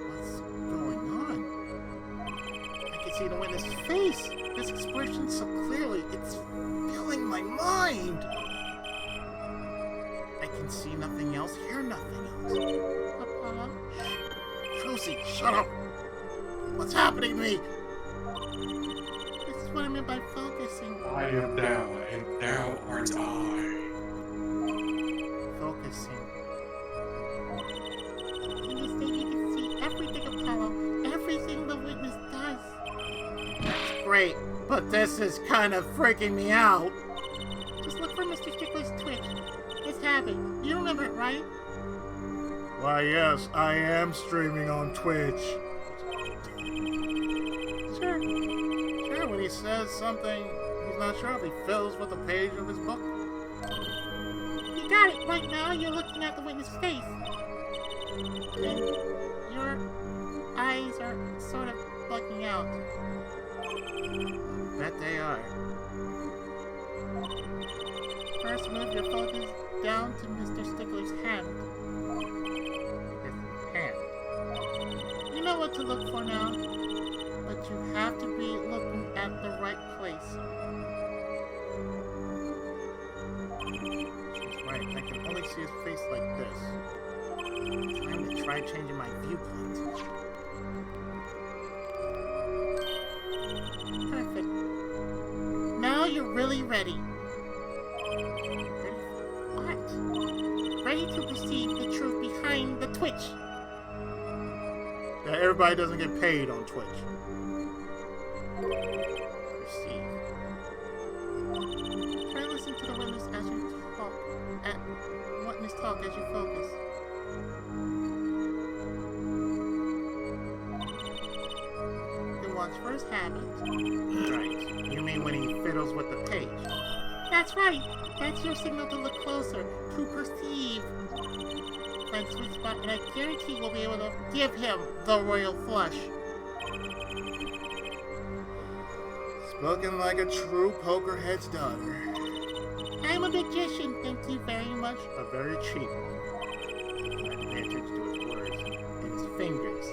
What's going on? I can see the witness's face. This expression so clearly. It's filling my mind. I can see nothing else, hear nothing else. Apollo? Trucy, shut up! What's happening to me? This is what I meant by focusing. I am thou, and thou art I. Focusing. In this state, you can see everything, Apollo. Everything the witness does. That's great, but this is kind of freaking me out. Just look for Mr. Stickler's Twitch. His habit. You remember it, right? Why, yes, I am streaming on Twitch. Sure. Sure, when he says something he's not sure if, he fills with a page of his book. You got it. Right now, you're looking at the witness' face. And your eyes are sort of bugging out. Bet they are. First, move your focus down to Mr. Stickler's hand. His hand. You know what to look for now, but you have to be looking at the right place. That's right, I can only see his face like this. Time to try changing my viewpoint. Perfect. Now you're really ready. Ready for what? Ready to perceive the truth behind the Twitch. Yeah, everybody doesn't get paid on Twitch. Perceive. Try to listen to the witness as you talk. Witness talk as you focus. Then watch for his habit. Right. You mean when he fiddles with the page? That's right. That's your signal to look closer, to perceive. Find sweet spot, and I guarantee we'll be able to give him the royal flush. Spoken like a true pokerhead's daughter. I'm a magician, thank you very much. A very cheap one. I have to pay attention to his words and his fingers.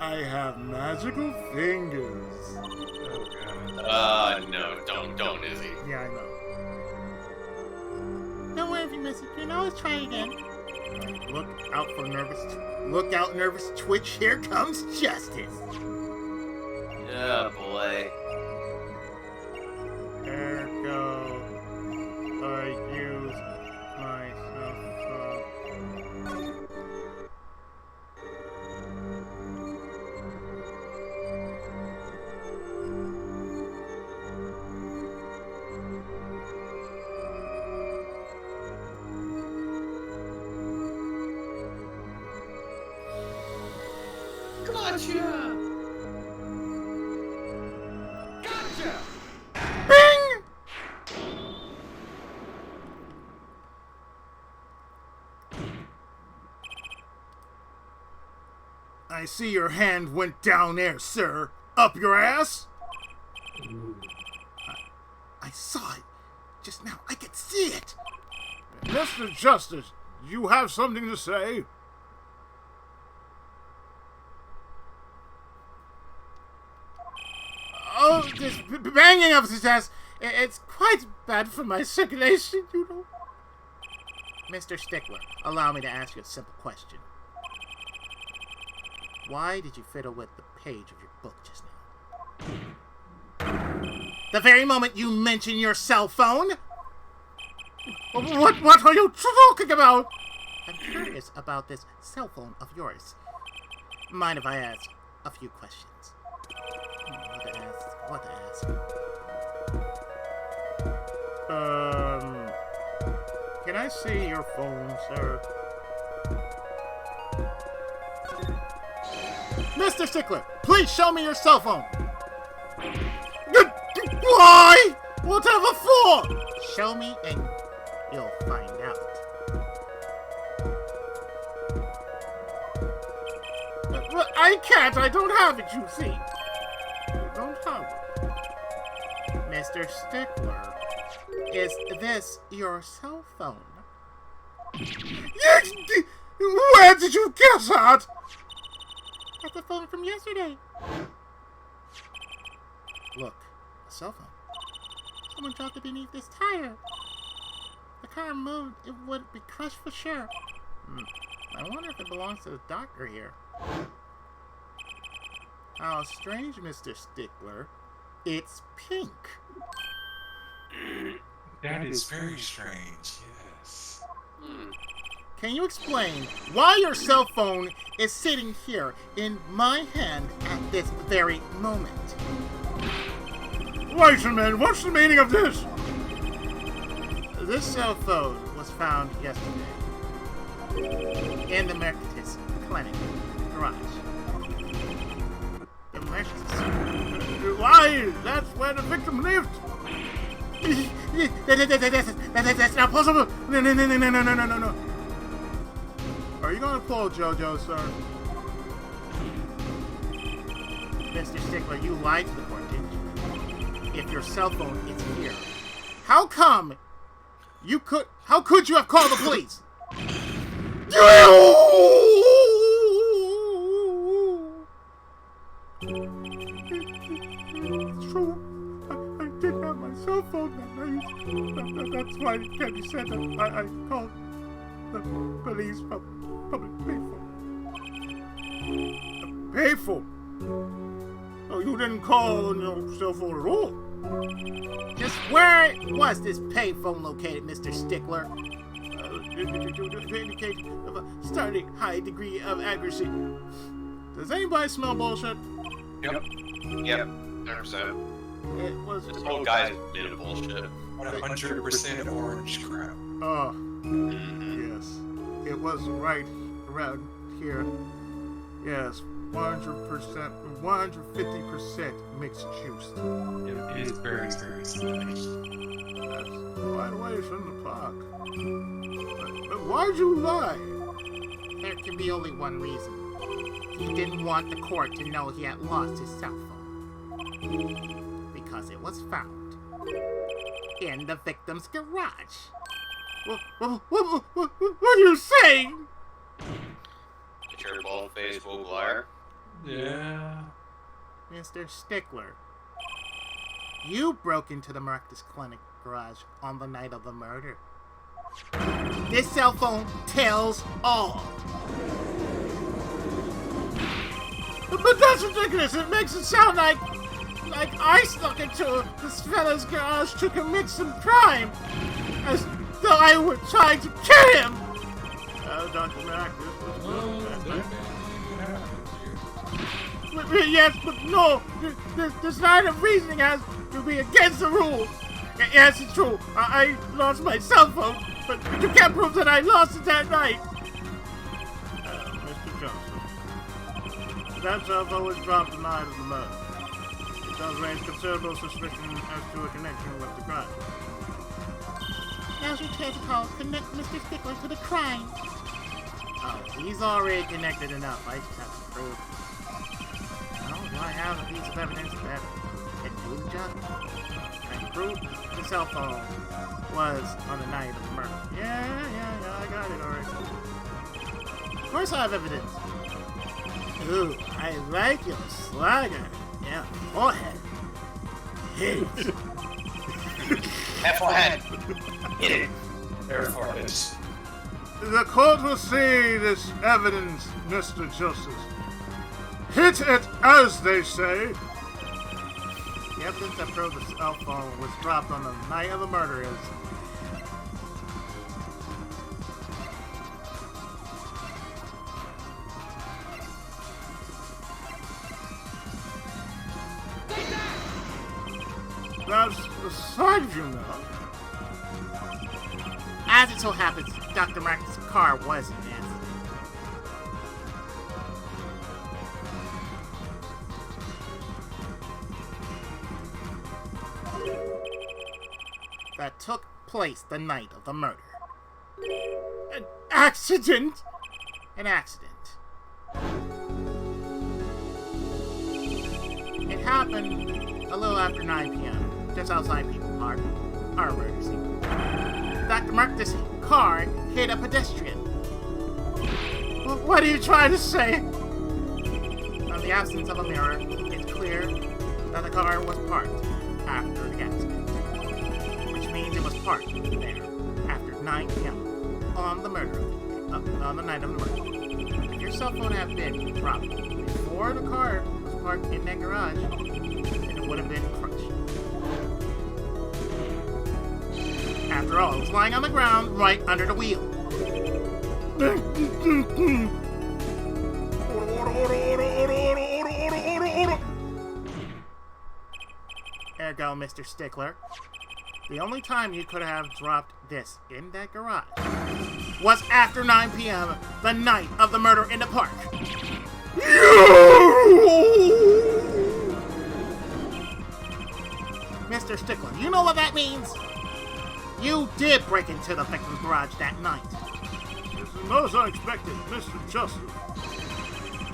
I have magical fingers. Oh god. No, don't, Izzy. Yeah, I know. You can always try again. Look out, nervous twitch. Here comes justice. Oh boy. Ergo, I use my cell phone. Gotcha! Bing! I see your hand went down there, sir. Up your ass? I saw it. Just now, I could see it. Mr. Justice, you have something to say? Oh, this banging of the chest. It's quite bad for my circulation, you know. Mr. Stickler, allow me to ask you a simple question. Why did you fiddle with the page of your book just now? The very moment you mention your cell phone? What are you talking about? I'm curious about this cell phone of yours. Mind if I ask a few questions? What to ask? Can I see your phone, sir? Mr. Stickler, please show me your cell phone. Why? Whatever for? Show me and you'll find out. I can't. I don't have it, you see. I don't have it. Mr. Stickler, is this your cell phone? Yes! Where did you guess that? That's a phone from yesterday. Look, a cell phone. Someone dropped it beneath this tire. The car moved, it would be crushed for sure. I wonder if it belongs to the doctor here. How strange, Mr. Stickler. It's pink. That is very strange, yes. Can you explain why your cell phone is sitting here in my hand at this very moment? Wait a minute, what's the meaning of this? This cell phone was found yesterday in the Mercatus Clinic garage. The Mercatus? Why? That's where the victim lived. That's not possible. No. Are you gonna pull JoJo, sir? Mr. Stickler, you lied to the court, didn't you? If your cell phone is here, how come you could? How could you have called the police? It's true. I didn't have my cell phone that night. That's why Candy said that I called the police from public payphone. Oh, you didn't call on your cell phone at all. Just where was this payphone located, Mr. Stickler? Indicate of a starting high degree of accuracy. Does anybody smell bullshit? Yep. 100%. It was. This whole guy's made of bullshit. 100% orange crap. Oh, yes. It was right around here. Yes, 100%, 150% mixed juice. It is very, very strange. That's right away from the park. But why'd you lie? There can be only one reason. He didn't want the court to know he had lost his cell phone. Because it was found in the victim's garage. What are you saying? Your bald-faced woke liar. Yeah. Mr. Stickler, you broke into the Marcus Clinic garage on the night of the murder. This cell phone tells all. But that's ridiculous. It makes it sound like I snuck into this fella's garage to commit some crime, as though I were trying to kill him. Dr. Mac, this was good. Yes, but no. This line of reasoning has to be against the rules. Yes, it's true. I lost my cell phone, but you can't prove that I lost it that night. Mr. Johnson, that cell phone was dropped the night of the murder. It does raise considerable suspicion as to a connection with the crime. Now's your chance to connect Mr. Stickler to the crime. Oh, he's already connected enough. I just have to prove. Well, do I have a piece of evidence that can do the job? Can I prove the cell phone was on the night of the murder? Yeah, I got it already. Of course I have evidence. Ooh, I like your swagger. Yeah, forehead. Hit it. That forehead. Hit it. Their foreheads. The court will see this evidence, Mr. Justice. Hit it, as they say. The evidence that proved the cell phone was dropped on the night of the murder is... That's the side view now. As it so happens, Dr. Marcus' car was an accident. That took place the night of the murder. An accident? An accident. It happened a little after 9 p.m., just outside People Park, our murder scene. Dr. Marcus' car hit a pedestrian. What are you trying to say? From the absence of a mirror, it's clear that the car was parked after the accident, which means it was parked there after 9 p.m. on the night of the murder. If your cell phone had been dropped before the car was parked in that garage, then it would have been crushed. After all, it was lying on the ground right under the wheel. Ergo, Mr. Stickler, the only time you could have dropped this in that garage was after 9 p.m. the night of the murder in the park. Mr. Stickler, you know what that means? You did break into the victim's garage that night. This is most unexpected, Mr. Justice.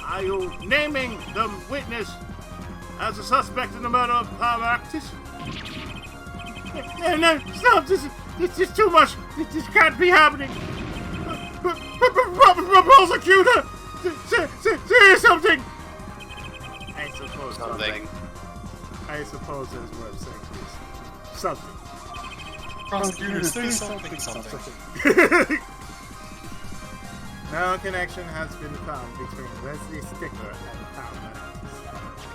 Are you naming the witness as a suspect in the murder of Marcus? No, stop! This is too much! This can't be happening! Prosecutor! Say something! I suppose Something. I suppose there's more of saying this. Something. Prosecutor, say something. No connection has been found between Wesley Stickler and Paul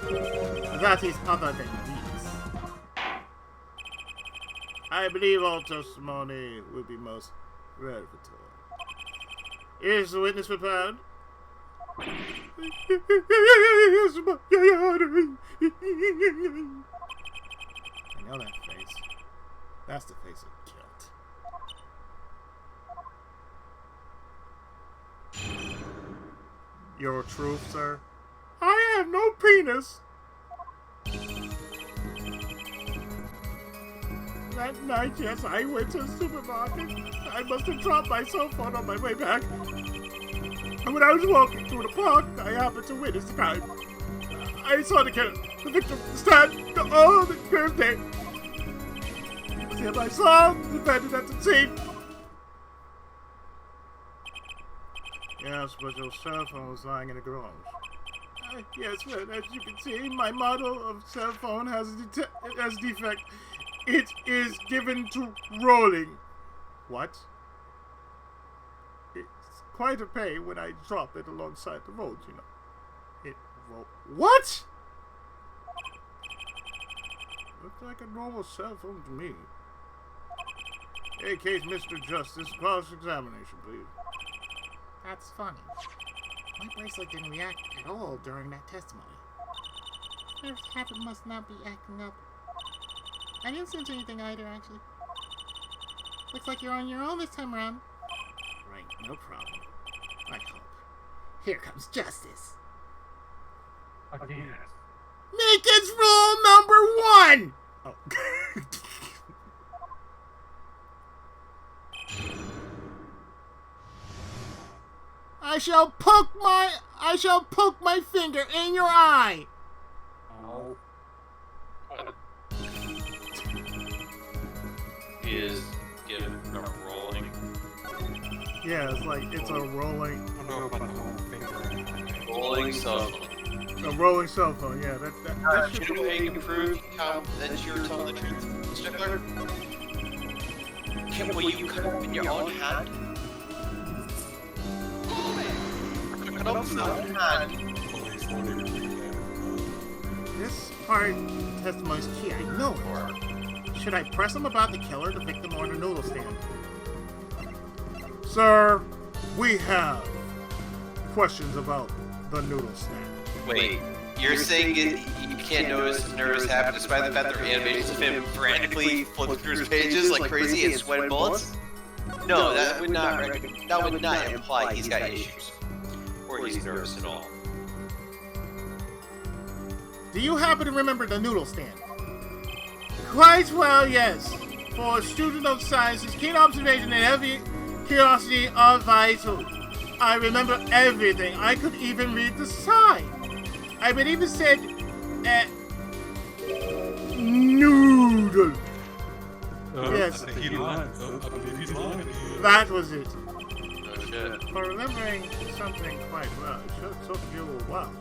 Marcus. That is other than these. I believe all testimony will be most revelatory. Is the witness prepared? I know that face. That's the face of guilt. Your truth, sir? I have no penis! That night, yes, I went to the supermarket. I must have dropped my cell phone on my way back. And when I was walking through the park, I happened to witness the crime. I saw the victim stand all the birthday. Him I saw, defendant at the scene. Yes, but your cell phone was lying in the garage. Yes, but as you can see, my model of cell phone has defect. It is given to rolling. What? quite a pain when I drop it alongside the road, you know. It roll. What? Looks like a normal cell phone to me. Hey, case, Mr. Justice, cross-examination, please. That's funny. My bracelet didn't react at all during that testimony. First half it must not be acting up. I didn't sense anything either, actually. Looks like you're on your own this time around. Right, no problem. I hope. Here comes justice. Again. Meekins rule number 1! Oh. I shall poke my finger in your eye. Oh. Is given a rolling. Yeah, it's like it's a rolling. I don't know about the whole finger. Rolling cell phone. A rolling cell phone. Yeah, that should You know how you can prove how that you're telling the truth, Stickler? Will you cut up in your own hand? Cut up in your own hand. This part of the testimony is key. I know it. Should I press him about the killer, the victim, or the noodle stand? Sir, we have questions about the noodle stand. Wait, you're saying you can't notice his nervous happen despite the fact that animations of him frantically flipping through his pages like crazy and sweating bullets? No, that would not imply he's got issues. Or he's nervous at all. Do you happen to remember the noodle stand? Quite well, yes. For a student of sciences, keen observation and heavy curiosity are vital. I remember everything. I could even read the sign. I believe it said, noodle. Yes. I think he's lying. I believe he's lying. That was it. Oh shit. For remembering something quite well, it sure took you a while.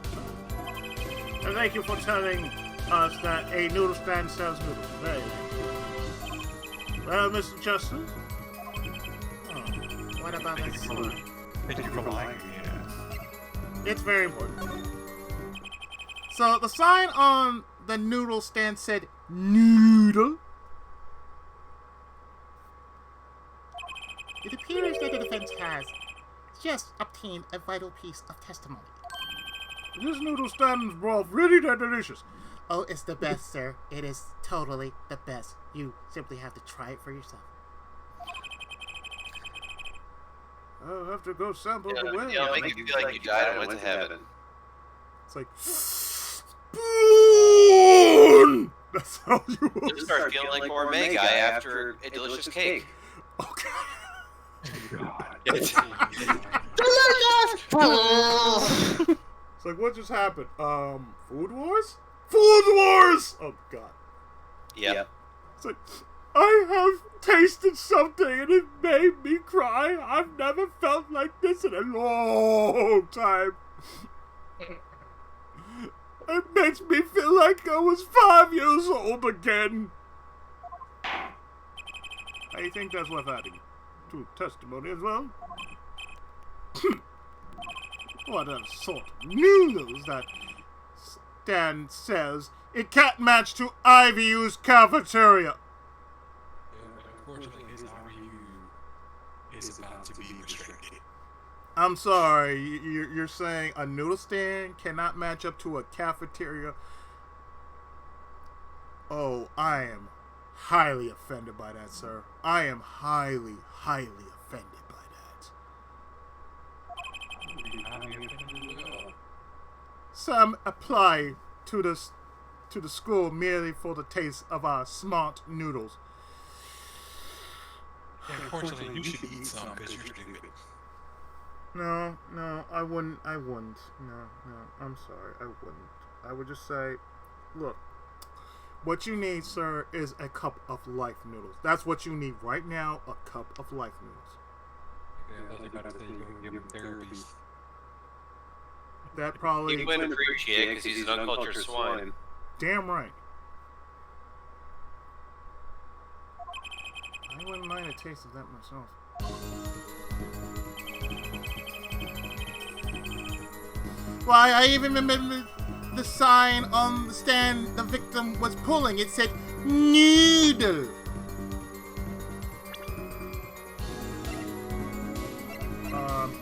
And thank you for telling us that a noodle stand sells noodles. Very nice. Well, Mr. Justice? Oh, what about that sign? Thank you for lying. Yes. It's very important. So, the sign on the noodle stand said, noodle. It appears that the defense has just obtained a vital piece of testimony. This noodle stand is broth really that delicious. Oh, it's the best, sir. It is totally the best. You simply have to try it for yourself. I'll have to go sample the way. It'll make you feel like you died and went to heaven. It's like, spoon! That's how you will. You'll start feeling like gourmet guy after a delicious cake. Okay. God. It's It's like, what just happened? Food Wars? Food Wars! Oh, God. Yep. It's like, I have tasted something and it made me cry. I've never felt like this in a long time. It makes me feel like I was 5 years old again. I think that's worth adding to testimony as well. What a sort of noodles that Stan says it can't match to IVU's cafeteria. Unfortunately, his RU is about to be restricted. I'm sorry, you're saying a noodle stand cannot match up to a cafeteria? Oh, I am highly offended by that, sir. I am highly, highly offended by that. Some apply to the school merely for the taste of our smart noodles. Unfortunately, you should eat some because you're stupid. No, I wouldn't. No, I'm sorry, I wouldn't. I would just say, look, what you need, sir, is a cup of life noodles. That's what you need right now, a cup of life noodles. Okay, I was about to say you can give him therapies. That probably... He wouldn't appreciate it because he's an uncultured swine. Damn right. I wouldn't mind a taste of that myself. Why, I even remember the sign on the stand the victim was pulling. It said, Noodle.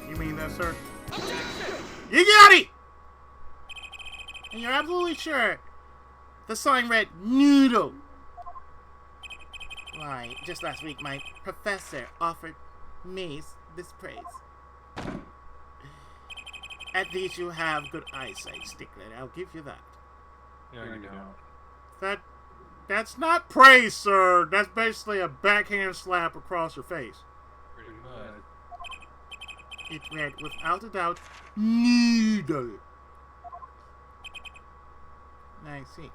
You mean that, sir? You got it! And you're absolutely sure the sign read Noodle. Why, just last week my professor offered me this praise. At least you have good eyesight, Stickler. I'll give you that. Yeah, you don't. That's not praise, sir. That's basically a backhand slap across your face. Pretty much. It read, without a doubt, Noodle. I see.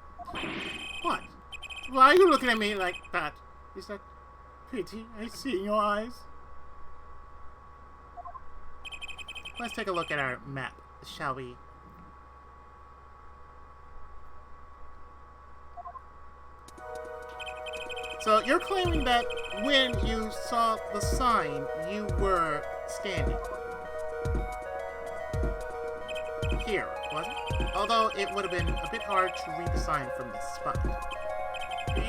What? Why are you looking at me like that? Is that pity I see in your eyes? Let's take a look at our map, shall we? So you're claiming that when you saw the sign, you were standing here, wasn't it? Although it would have been a bit hard to read the sign from this spot.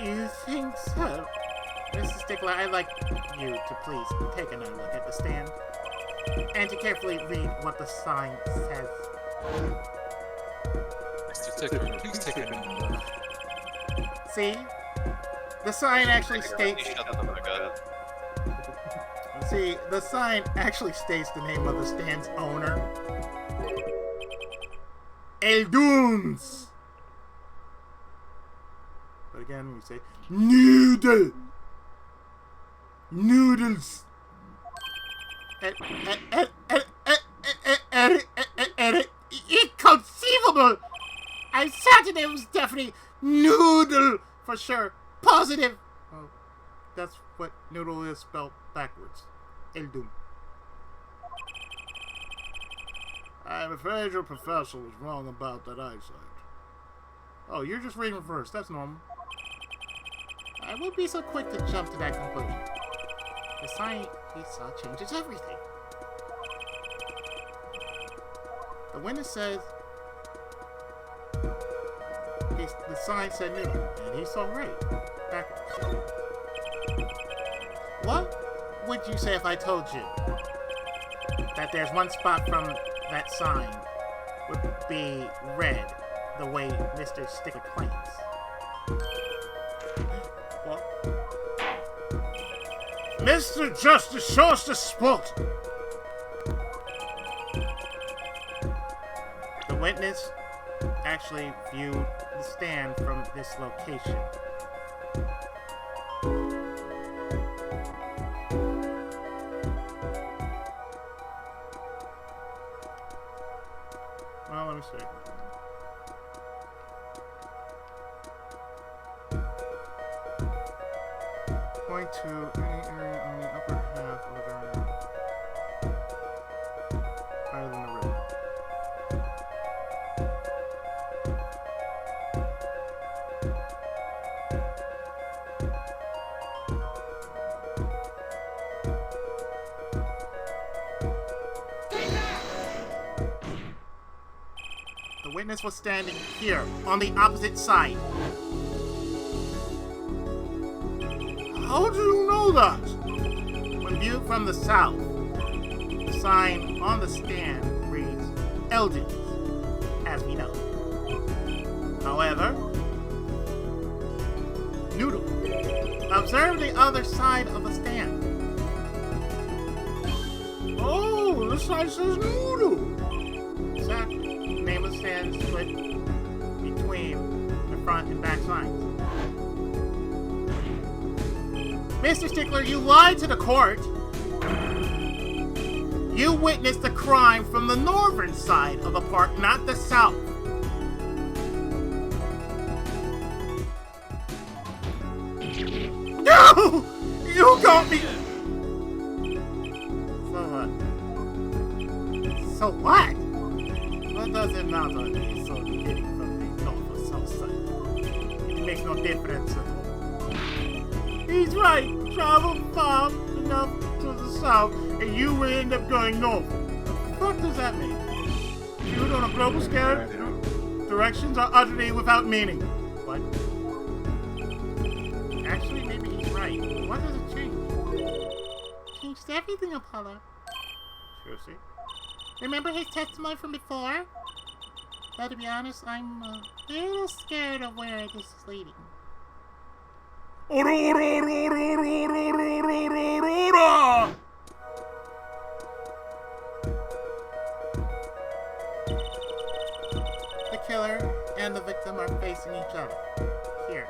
You think so? Mr. Stickler, I'd like you to please take another look at the stand and to carefully read what the sign says. Mr. Stickler, please take a minute. See? The sign actually states... Shut the fuck up. See, the sign actually states the name of the stand's owner. Doodles. But again, we say Noodle. Noodles. Inconceivable! I'm certain it was definitely Noodle for sure. Positive. Oh, that's what noodle is spelled backwards. Doom. I'm afraid your professor was wrong about that eyesight. Oh, you're just reading first. That's normal. I wouldn't be so quick to jump to that conclusion. The sign he saw changes everything. The witness says the sign said noodle, and he saw right backwards. What would you say if I told you that there's one spot from that sign would be red the way Mr. Sticker claims? Well, Mr. Justice, show us the spot. The witness actually viewed the stand from this location. Well, let me see. Point to any area on the upper half of the area higher than the river. The witness was standing here, on the opposite side. How do you know that? When viewed from the south, the sign on the stand reads Elders, as we know. However, Noodle. Observe the other side of the stand. Oh, the sign says Noodle. Exactly. The name of the stand is split between the front and back signs. Mr. Stickler, you lied to the court. You witnessed the crime from the northern side of the park, not the south. No! You got me! So what? What does it matter if he's so getting from the north or south side? It makes no difference at all. He's right. Travel far enough to the south, and you will end up going north. What the fuck does that mean? shoot on a global scale. Directions are utterly without meaning. What? Actually, maybe he's right. What does it change? Changed everything, Apollo. Seriously? Remember his testimony from before? Well, to be honest, I'm a little scared of where this is leading. The killer and the victim are facing each other. Here.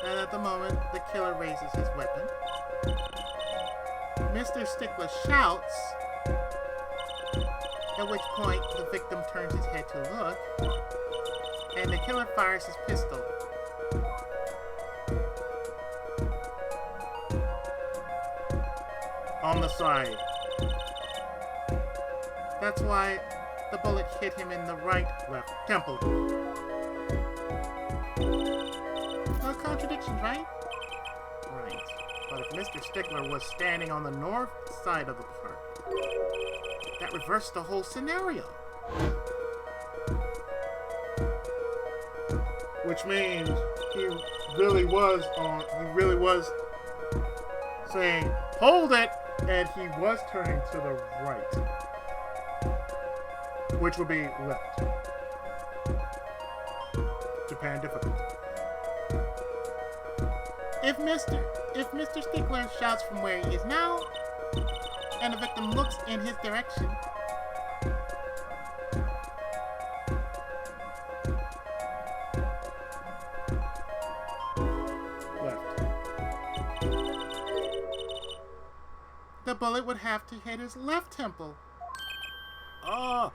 And at the moment, the killer raises his weapon. Mr. Stickler shouts, at which point the victim turns his head to look, and the killer fires his pistol. On the side. That's why the bullet hit him in the left temple. No contradictions, right? Right. But if Mr. Stickler was standing on the north side of the park, that reversed the whole scenario. Which means he really was saying, hold it, and he was turning to the right. Which would be left. Japan difficult. If Mr. Stickler shouts from where he is now, and the victim looks in his direction, left. The bullet would have to hit his left temple. Oh!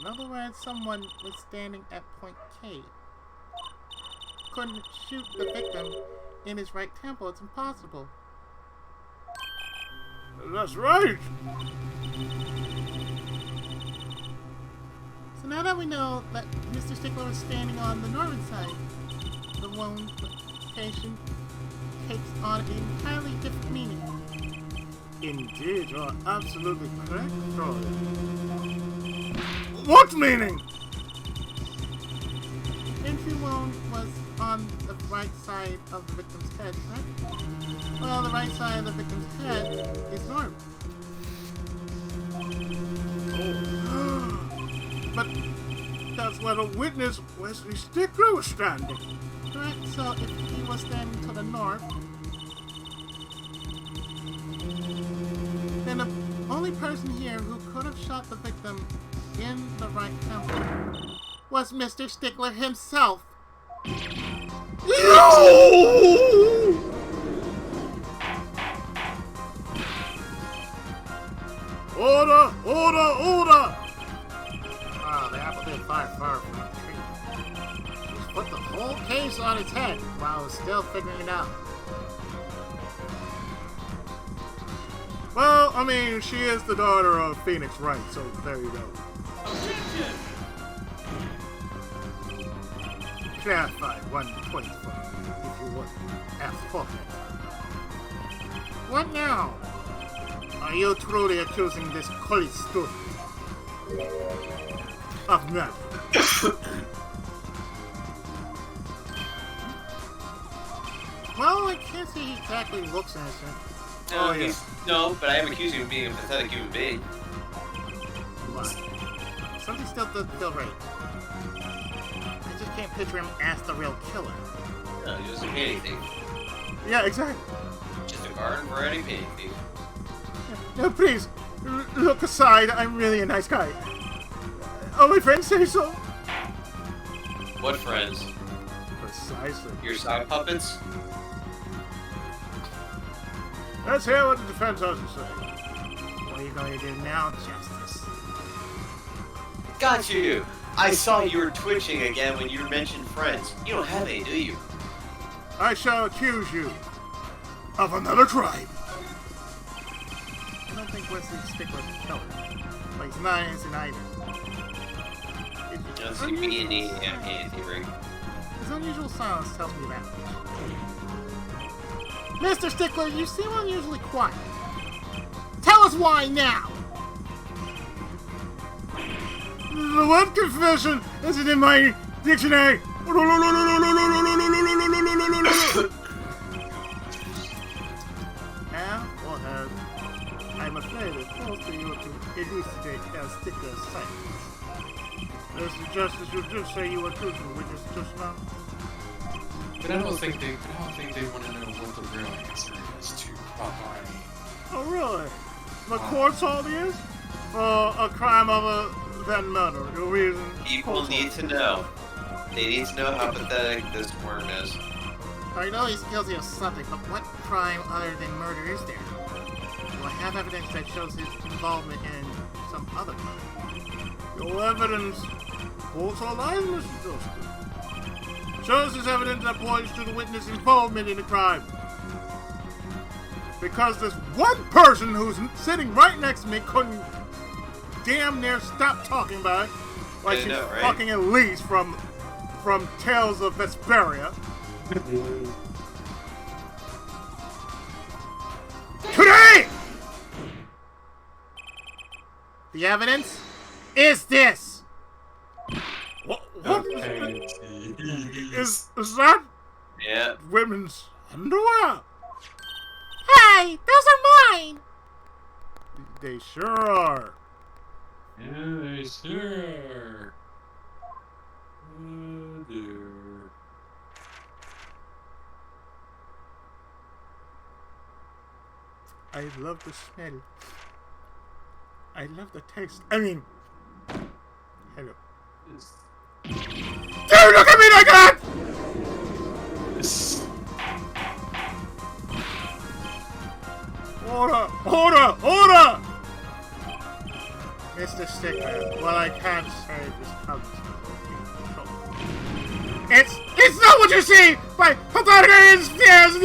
In other words, someone was standing at point K. Couldn't shoot the victim in his right temple. It's impossible. That's right! So now that we know that Mr. Stickler was standing on the northern side, the wound patient takes on an entirely different meaning. Indeed, you are absolutely correct, Troy. What meaning? Entry wound was on the right side of the victim's head, right? Well, the right side of the victim's head is north. Oh. But that's where the witness, Wesley Stickler, was standing. Correct, so if he was standing to the north, then the only person here who could have shot the victim in the right temple was Mr. Stickler himself. No! Order! Ah, the apple didn't fly far from the tree. Just put the whole case on its head while I was still figuring it out. Well, I mean, she is the daughter of Phoenix Wright, so there you go. Clarify 1 point for me, if you would, as forehead. What now? Are you truly accusing this college student of murder? Well, I can't say he exactly looks innocent. No, but I am accusing him of being a pathetic human being. What? Something still doesn't feel right. I just can't picture him as the real killer. No, he doesn't hate anything. Yeah, exactly. Just a garden variety painting thief. No, please, look aside. I'm really a nice guy. Oh, my friends say so. What friends? Precisely. Your side puppets? Let's hear what the defense has to say. What are you going to do now, Justice? Got you! I saw you were twitching again when you mentioned friends. You don't have any, do you? I shall accuse you of another crime. I don't think Wesley Stickler's a killer, but he's not innocent either. Don't see me in the ring. His unusual silence tells me that. Mr. Stickler, you seem unusually quiet. Tell us why now! The what confession isn't in my dictionary? Now, or has, I'm afraid it's false for you to elucidate our stickler science. Mr. Justice, you did say you were truthful witness just now. But I don't think they want to know what the real answer is to Popeye. Oh, really? The court's all it is? For a crime other than murder, the reason... People need to know. They need to know how pathetic this worm is. I know he's guilty of something, but what crime other than murder is there? Do I have evidence that shows his involvement in some other crime? Your evidence, false or lies, Mr. Joseph, shows his evidence that points to the witness' involvement in the crime. Because this one person who's sitting right next to me couldn't damn near stop talking about it, like she's right? fucking Elise from Tales of Vesperia. Today! The evidence is this! What Okay. is that Yeah. women's underwear? Hey, those are mine! They sure are. Yeah, they sure. Oh dear. I love the smell. I love the taste. I mean, hello. It's, Don't look at me like that! it's, Order! Mr. Stickman, well, I can't say this comes It's not what you see! By Pathologians fears!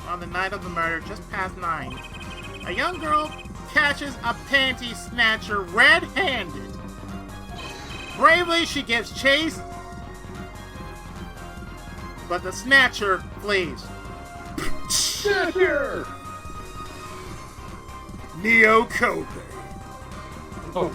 On the night of the murder, just past 9, a young girl catches a panty snatcher red-handed. Bravely, she gives chase, but the snatcher flees. here! Neo Kobe. Oh.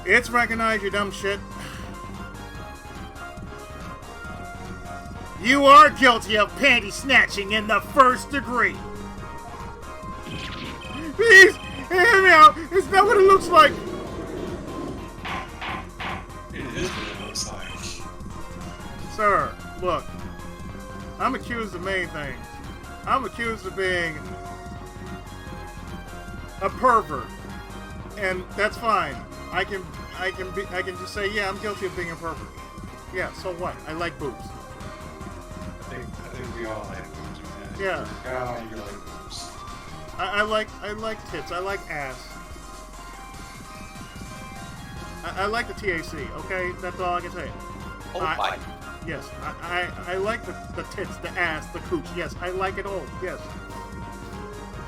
It's recognized, you dumb shit. You are guilty of panty snatching in the first degree. Please, hear me out. It's not what it looks like. It is what it looks like. Sir, look. I'm accused of many things. I'm accused of being a pervert. And that's fine. I can just say, yeah, I'm guilty of being a pervert. Yeah, so what? I like boobs. I think we all like boobs, man. Yeah. God, you like boobs. I like tits. I like ass. I like the TAC, okay? That's all I can say. Oh my. Yes, I like the tits, the ass, the cooch. Yes, I like it all. Yes.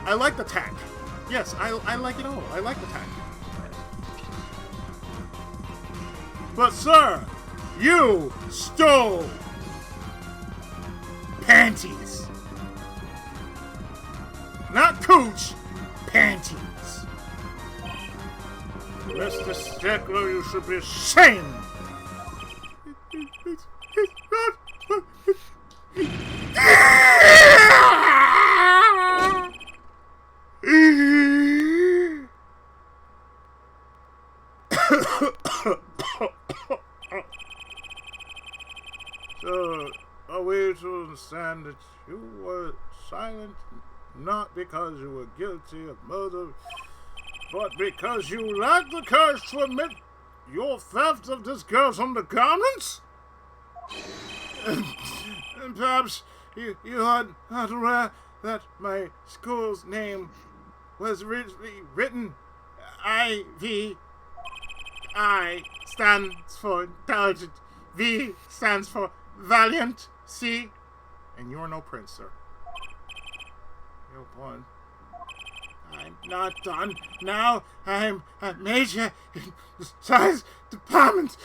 I like the tack. Yes, I like it all. I like the tack. But sir, you stole panties. Not cooch, panties. Mr. Stickler, you should be ashamed. understand that you were silent not because you were guilty of murder, but because you lacked the courage to admit your theft of this girl's undergarments? And perhaps you are not aware that my school's name was originally written I-V. I stands for intelligent, V stands for valiant, C, and you're no prince, sir. You're born. I'm not done. Now I'm a major in the science department.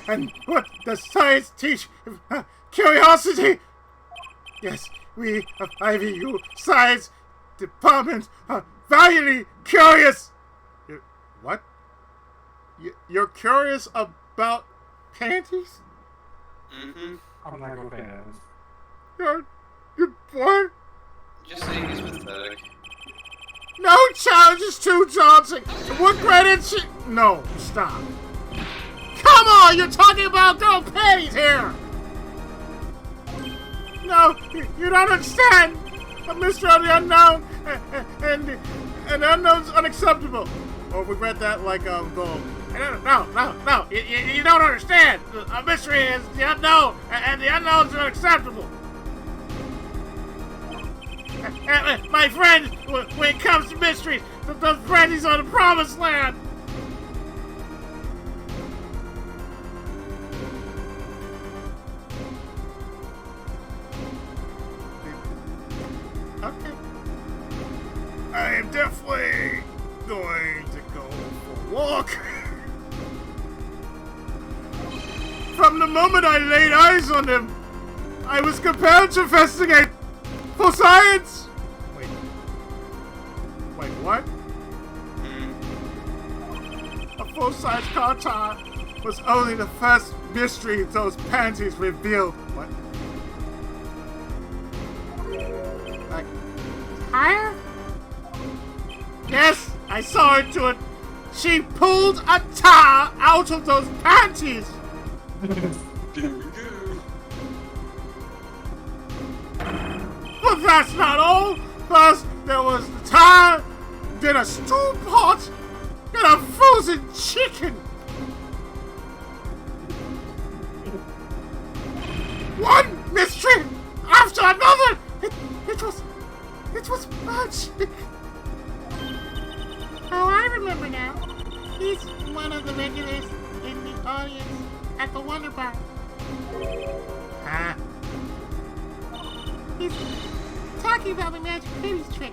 And what does science teach? Curiosity! Yes, we of IVU Science Department are valiantly curious! What? You're curious about panties? Mm-hmm. I'm not gonna fans. You're born? Just saying he's pathetic. No challenge is too daunting. What grade she? No, stop. Come on, you're talking about girl panties here. No, you don't understand. A mystery of the unknown, and the unknown's unacceptable. Or we read that like gold. No. You don't understand. A mystery is the unknown, and the unknown's unacceptable. My friends, when it comes to mysteries, those friends on the promised land. Okay. I am definitely going to go for a walk. From the moment I laid eyes on him, I was compelled to investigate for science. Wait, what? A full-size car tire was only the first mystery those panties revealed. What? Like, tire? Yes, I saw her do it. She pulled a tire out of those panties. There we go. But that's not all. First, there was the tire, then a stew pot, then a frozen chicken. One mystery after another. It was magic. Oh, I remember now. He's one of the regulars in the audience at the Wonder Bar. Huh? He's talking about the magic babies trick.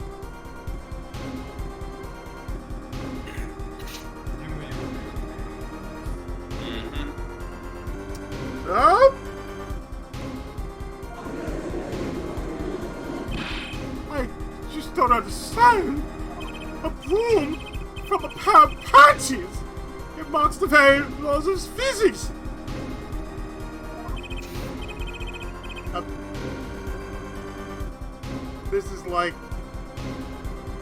Oh? I just don't understand. A broom from a pair of panties. It marks the very laws of physics.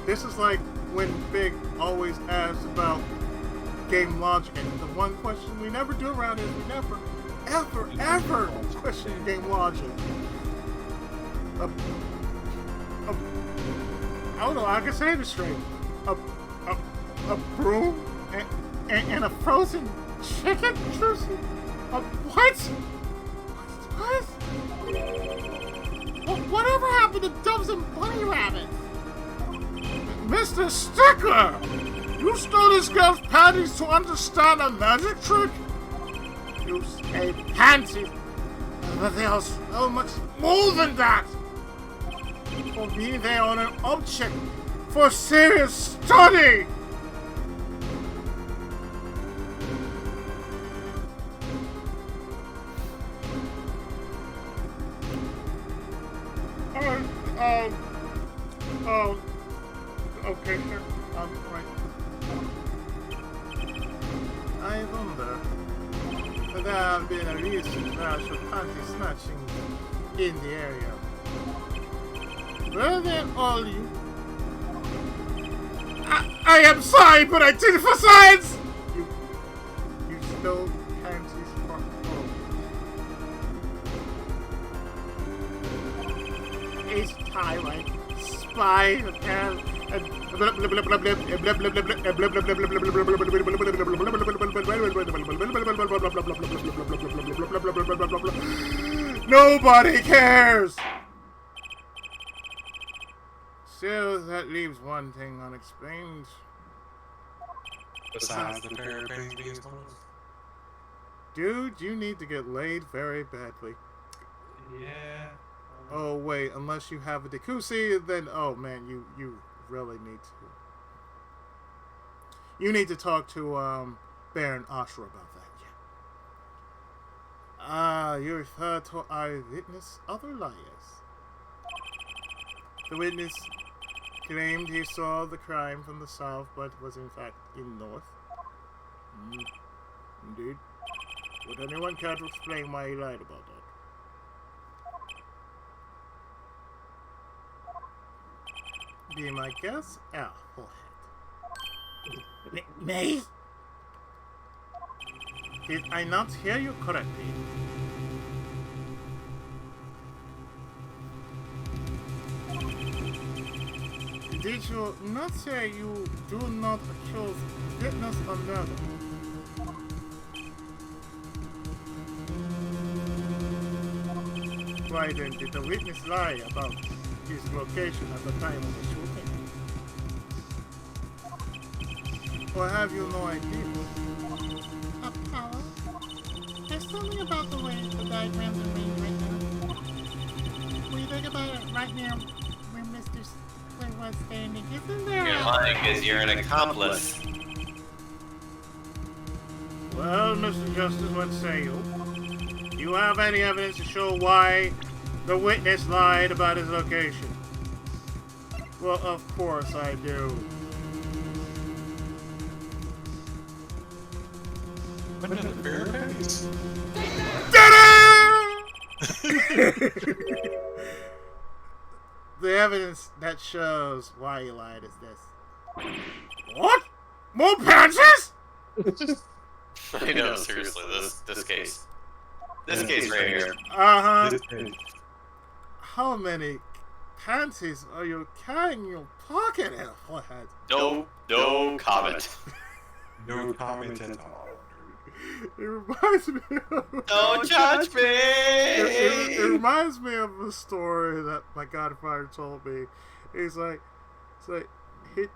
This is like when Big always asks about game logic, and the one question we never do around is we never, ever question game logic. I don't know, I can say this straight. A broom and a frozen chicken? What? Whatever happened to doves and bunny rabbits? Mr. Stickler! You stole this girl's panties to understand a magic trick? You say panties, but they are so much more than that! For me, they are an object for serious study! Okay, sure. Right. I wonder if there have been a recent rash of panty snatching in the area. Were they all you? I am sorry, but I did it for science! You stole panties from home. Chinese, Thailand, spy, and nobody cares! Still, that leaves one thing unexplained. Besides the pair of pennies being stolen. Dude, you need to get laid very badly. Yeah. Oh wait, unless you have a jacuzzi, then oh man, you really need to. You need to talk to Baron Ashra about that. Yeah. You refer to eyewitness other liars. The witness claimed he saw the crime from the south, but was in fact in north. Indeed. Would anyone care to explain why he lied about that? Be my guess? Forehead. Me? Did I not hear you correctly? Did you not say you do not accuse witness of murder? Why then did the witness lie about his location at the time of the shooting? Or have you no idea? Apollo? There's something about the way the diagrams are made right now. When you think about it, right now, where Mr. Square was standing, isn't there You're lying because you're an accomplice. Well, Mr. Justice, what say you? Do you have any evidence to show why the witness lied about his location? Well, of course I do. Another pair of pennies. The evidence that shows why he lied is this. What? More pansies? I know, seriously, this case. This case right here. Uh-huh. How many panties are you carrying in your pocket, Forehead? No comment. No comment at all. It reminds me of... Don't judge me! It reminds me of a story that my godfather told me. It's like hit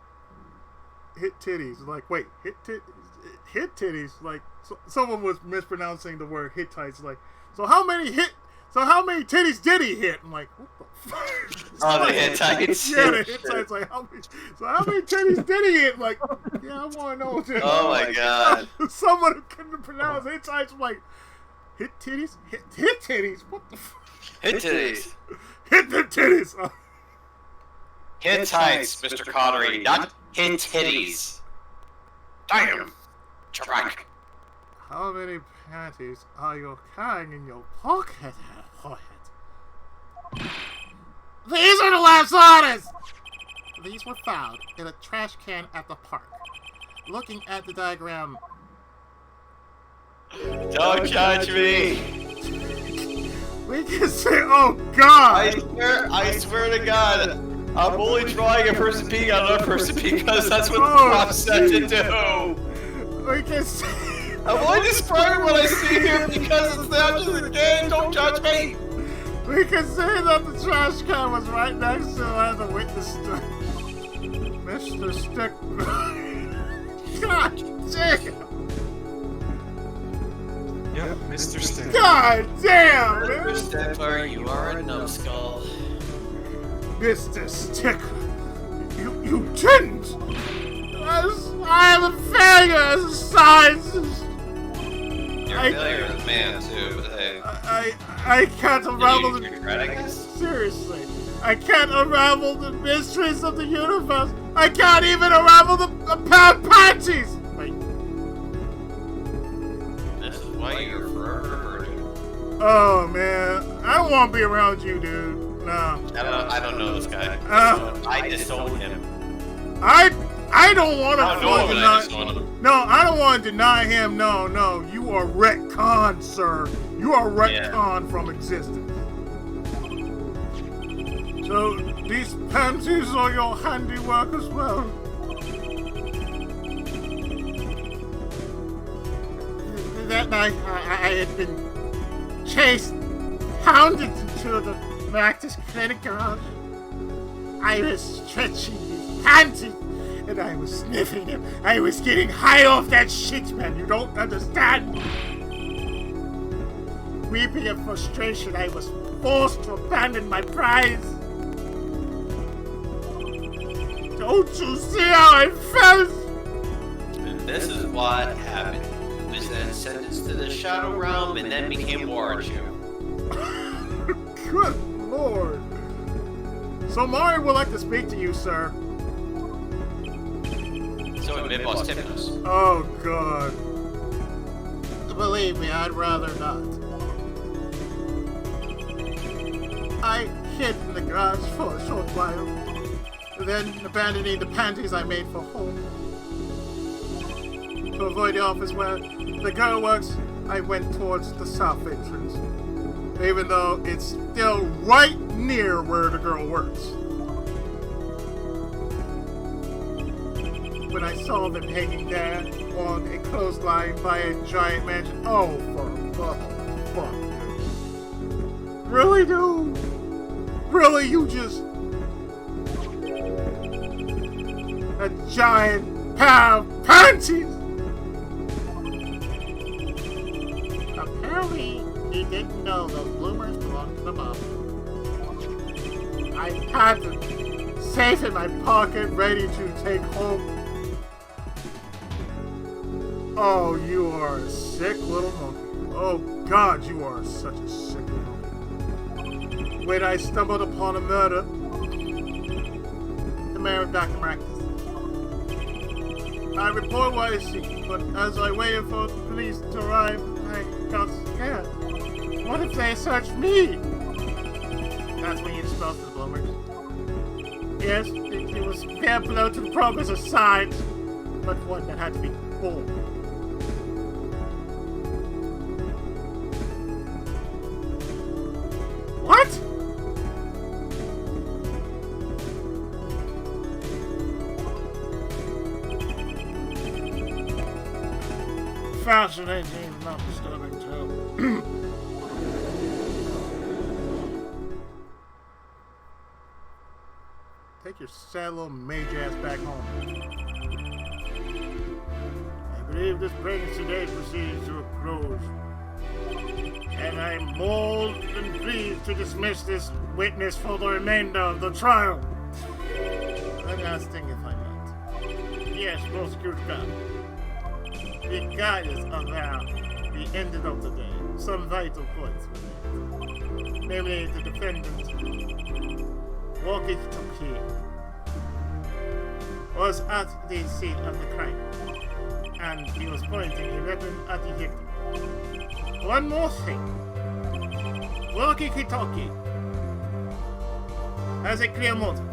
titties. Like, wait, hit titties. Like, someone was mispronouncing the word Hittites. Like, so how many titties did he hit? I'm like, what the fuck? Oh, the Hittites. Yeah, the Hittites. Like, how many titties did he hit? Like, yeah, I want to know. Oh my god. Someone who couldn't pronounce Hittites. I'm like, hit titties? Hit titties? What the fuck? Hit titties. Hit the titties. Hittites, Mr. Connery, not hit titties. Damn. Drunk. How many panties are you carrying in your pocket, Forehead? These are the last orders! These were found in a trash can at the park. Looking at the diagram... Don't judge me! We can say, oh god! I swear to God, I'm only drawing a person peeing on another person because that's what the prop said to do! We can say... I'm only describing what I see here because it's the end of the game, don't judge me! We can say that the trash can was right next to where the witness stood. Mr. Stick... God damn! Yep, Mr. Stick. God damn, man! Mr. Stickler, you are a numbskull. Mr. Stick, you didn't! I am a failure as a scientist! You're a failure as a man, too, but hey. I can't unravel the... You're regretting this? Seriously. I can't unravel the mysteries of the universe. I can't even unravel the panties! Wait. This is why you're forever a virgin. Oh, man. I don't want to be around you, dude. No. I don't know this guy. I disown him. I don't want to I don't know him, and I disown him. No, I don't want to deny him. No. You are retconned, sir. You are retconned from existence. So these panties are your handiwork as well. That night, I had been chased, hounded into the practice clinic garage. I was stretching his panties, and I was sniffing him. I was getting high off that shit, man. You don't understand. Weeping in frustration, I was forced to abandon my prize. Don't you see how I felt? And this is what happened. He was then sentenced to the Shadow Realm and then became Waruchu. Good lord. So Mario would like to speak to you, sir. So it Midboss Tipnos. Oh, God. Believe me, I'd rather not. I hid in the garage for a short while, then abandoning the panties I made for home. To avoid the office where the girl works, I went towards the south entrance, even though it's still right near where the girl works. When I saw them hanging there on a clothesline by a giant mansion, oh, for fuck, dude. Really, dude? Really, you just... a giant pair of panties? Apparently, he didn't know those bloomers belonged to the mom. I had them safe in my pocket, ready to take home. Oh, you are a sick little monkey. Oh, God, you are such a sick little monkey. When I stumbled upon a murder, the mayor of Dr. Marcus. I report what I see, but as I waited for the police to arrive, I got scared. What if they searched me? That's when you dispose of the bloomers. Yes, it was a fair blow to the progress of science, but one that had to be born. What? Fascinating, not disturbing too. Take your sad little mage ass back home. I believe this brings today's proceedings to a close. And I'm more than pleased to dismiss this witness for the remainder of the trial. Let us think if I might. Yes, Prosecutor God. Regardless of how we ended up today, some vital points were made. Namely, the defendant, Walkie was at the scene of the crime, and he was pointing a weapon at the victim. One more thing. Walkie has a clear motive.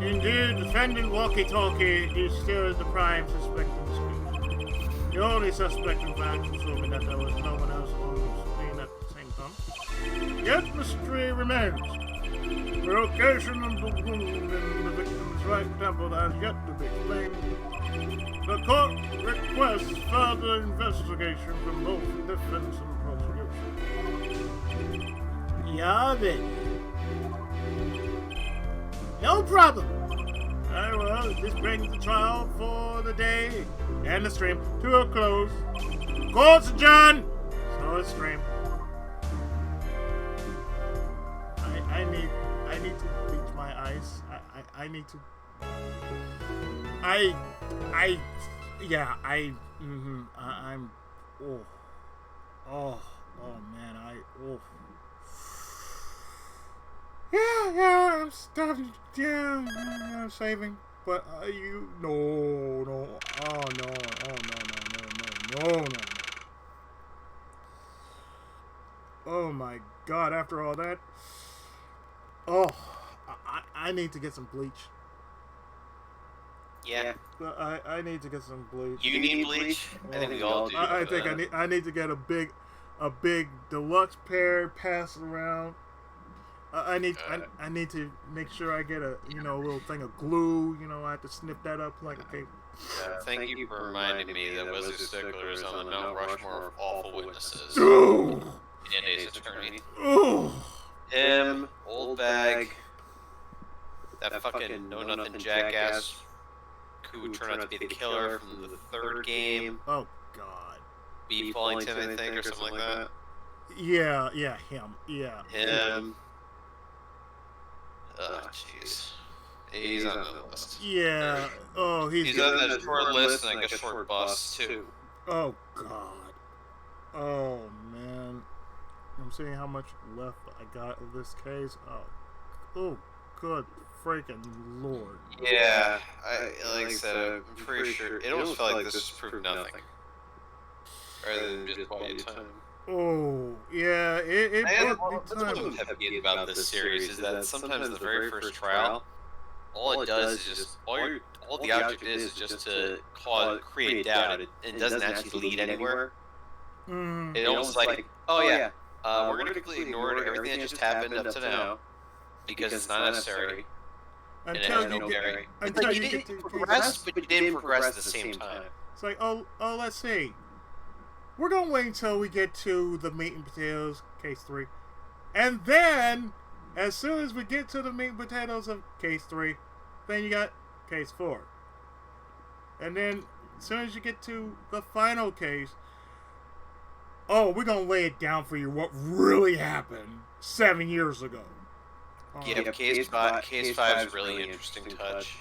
Indeed, defendant Walkie-Talkie is still the prime suspect in this case. The only suspect in fact, assuming that there was no one else on the scene at the same time. Yet mystery remains. The location of the wound in the victim's right temple has yet to be explained. The court requests further investigation from both the defense and prosecution. Yeah, baby. No problem. Very well, this brings the trial for the day and the stream to a close. Court's adjourned. So is stream. I need to bleach my eyes. I need to. I'm. Oh man, Yeah, I'm starting. Yeah, I'm saving. But no. Oh no. Oh my God! After all that, I need to get some bleach. Yeah. I need to get some bleach. You need bleach? I think we all do. I think I need to get a big deluxe pair, pass it around. I need to make sure I get a a little thing of glue. I have to snip that up like okay. Thank you for reminding me that Wesley Stickler is on the Mount Rushmore of awful witnesses. Ooh. Mayonnaise attorney. Ooh. Him, old bag, that fucking know-nothing jackass who turned out to be the killer from the third game. Oh God. B. Fallington, I think, or something like that. Yeah, him. Yeah. Him. Oh, jeez. He's on the list. Yeah. Oh, he's on that short list and like a short bus, too. Oh, God. Oh, man. I'm seeing how much left I got of this case. Oh, good freaking Lord. Yeah, like I said, I'm pretty sure. It almost felt like this has proved nothing. Rather than just quality time. Oh, yeah, it What's one pet peeve about this series is that sometimes the very first trial, all it does is just all the object is just to create doubt. It doesn't actually lead anywhere. It almost like, oh yeah, we're gonna completely ignore everything that just happened up to now because it's not necessary. Until you get to progress, but you didn't progress at the same time. It's like, oh, let's see. We're gonna wait until we get to the meat and potatoes, case 3, and then, as soon as we get to the meat and potatoes of case 3, then you got case 4, and then as soon as you get to the final case, oh, we're gonna lay it down for you what really happened 7 years ago. Yeah, case 5 is a really interesting touch.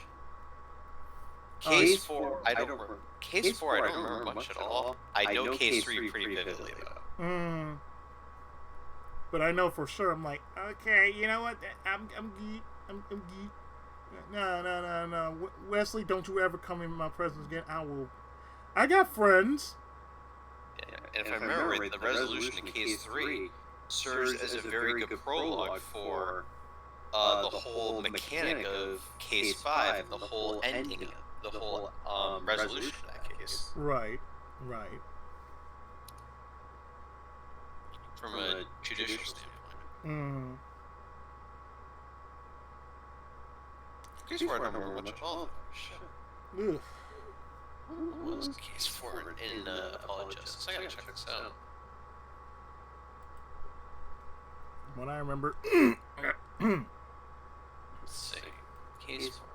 Case 4, I don't remember. Case 4, I don't remember much at all. I know Case 3 pretty vividly, though. But I know for sure. I'm like, okay, you know what? I'm geek. I'm geek. No. Wesley, don't you ever come in my presence again. I got friends. Yeah, and if I remember right, the resolution to Case 3 serves as a very good prologue for the whole mechanic of Case 5 and the whole ending of the whole resolution of that case. Right. From a judicial standpoint. Case 4 I don't remember much at all. Shit. What was Case 4 in Apollo Justice? I gotta check this out. What I remember. Let's see. Case 4.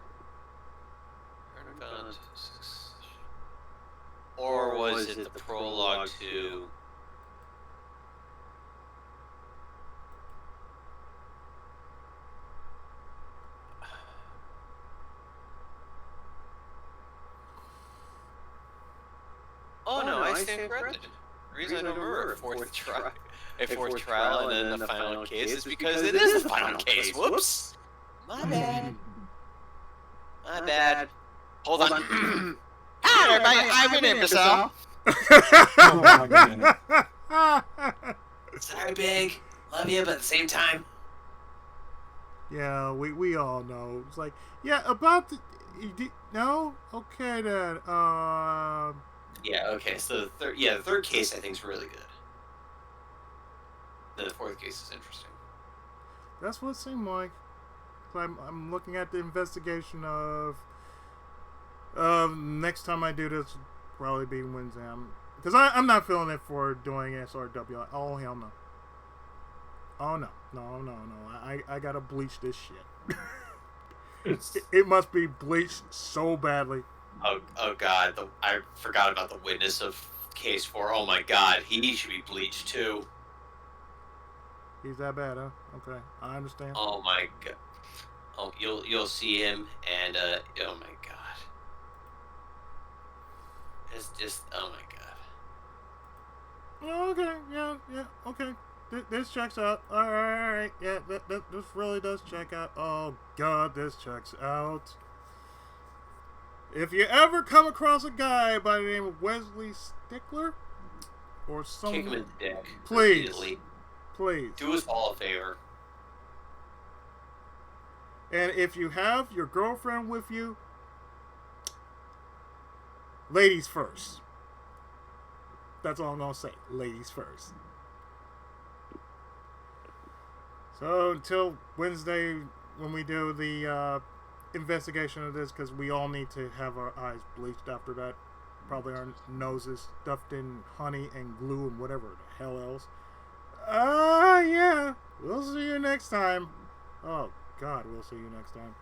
Or was it the prologue to... Oh no, I stand corrected. The reason I don't remember a fourth trial and then the final case is because it is the final case. Whoops! My bad. My bad. Hold on. Hi, everybody. I'm in Imbecile. Sorry, Big. Love you, but at the same time. Yeah, we all know. It's like, yeah, about the... No? Okay, then. Yeah, okay. So the third case I think is really good. The fourth case is interesting. That's what it seemed like. So I'm looking at the investigation of... next time I do this will probably be Wednesday. Because I'm not feeling it for doing SRW. Oh, hell no. Oh, no. I gotta bleach this shit. It must be bleached so badly. Oh God, I forgot about the witness of Case 4. Oh my God, he should be bleached too. He's that bad, huh? Okay, I understand. Oh my God. Oh, you'll see him, and oh my God. It's just, oh my God. Okay, yeah, okay. This checks out. All right. Yeah, this really does check out. Oh God, this checks out. If you ever come across a guy by the name of Wesley Stickler, or someone, kick him in the dick. Please, repeatedly. Please. Do us all a favor. And if you have your girlfriend with you, ladies first. That's all I'm gonna say. Ladies first. So until Wednesday when we do the investigation of this, because we all need to have our eyes bleached after that. Probably our noses stuffed in honey and glue and whatever the hell else. Yeah. We'll see you next time. Oh, God, we'll see you next time.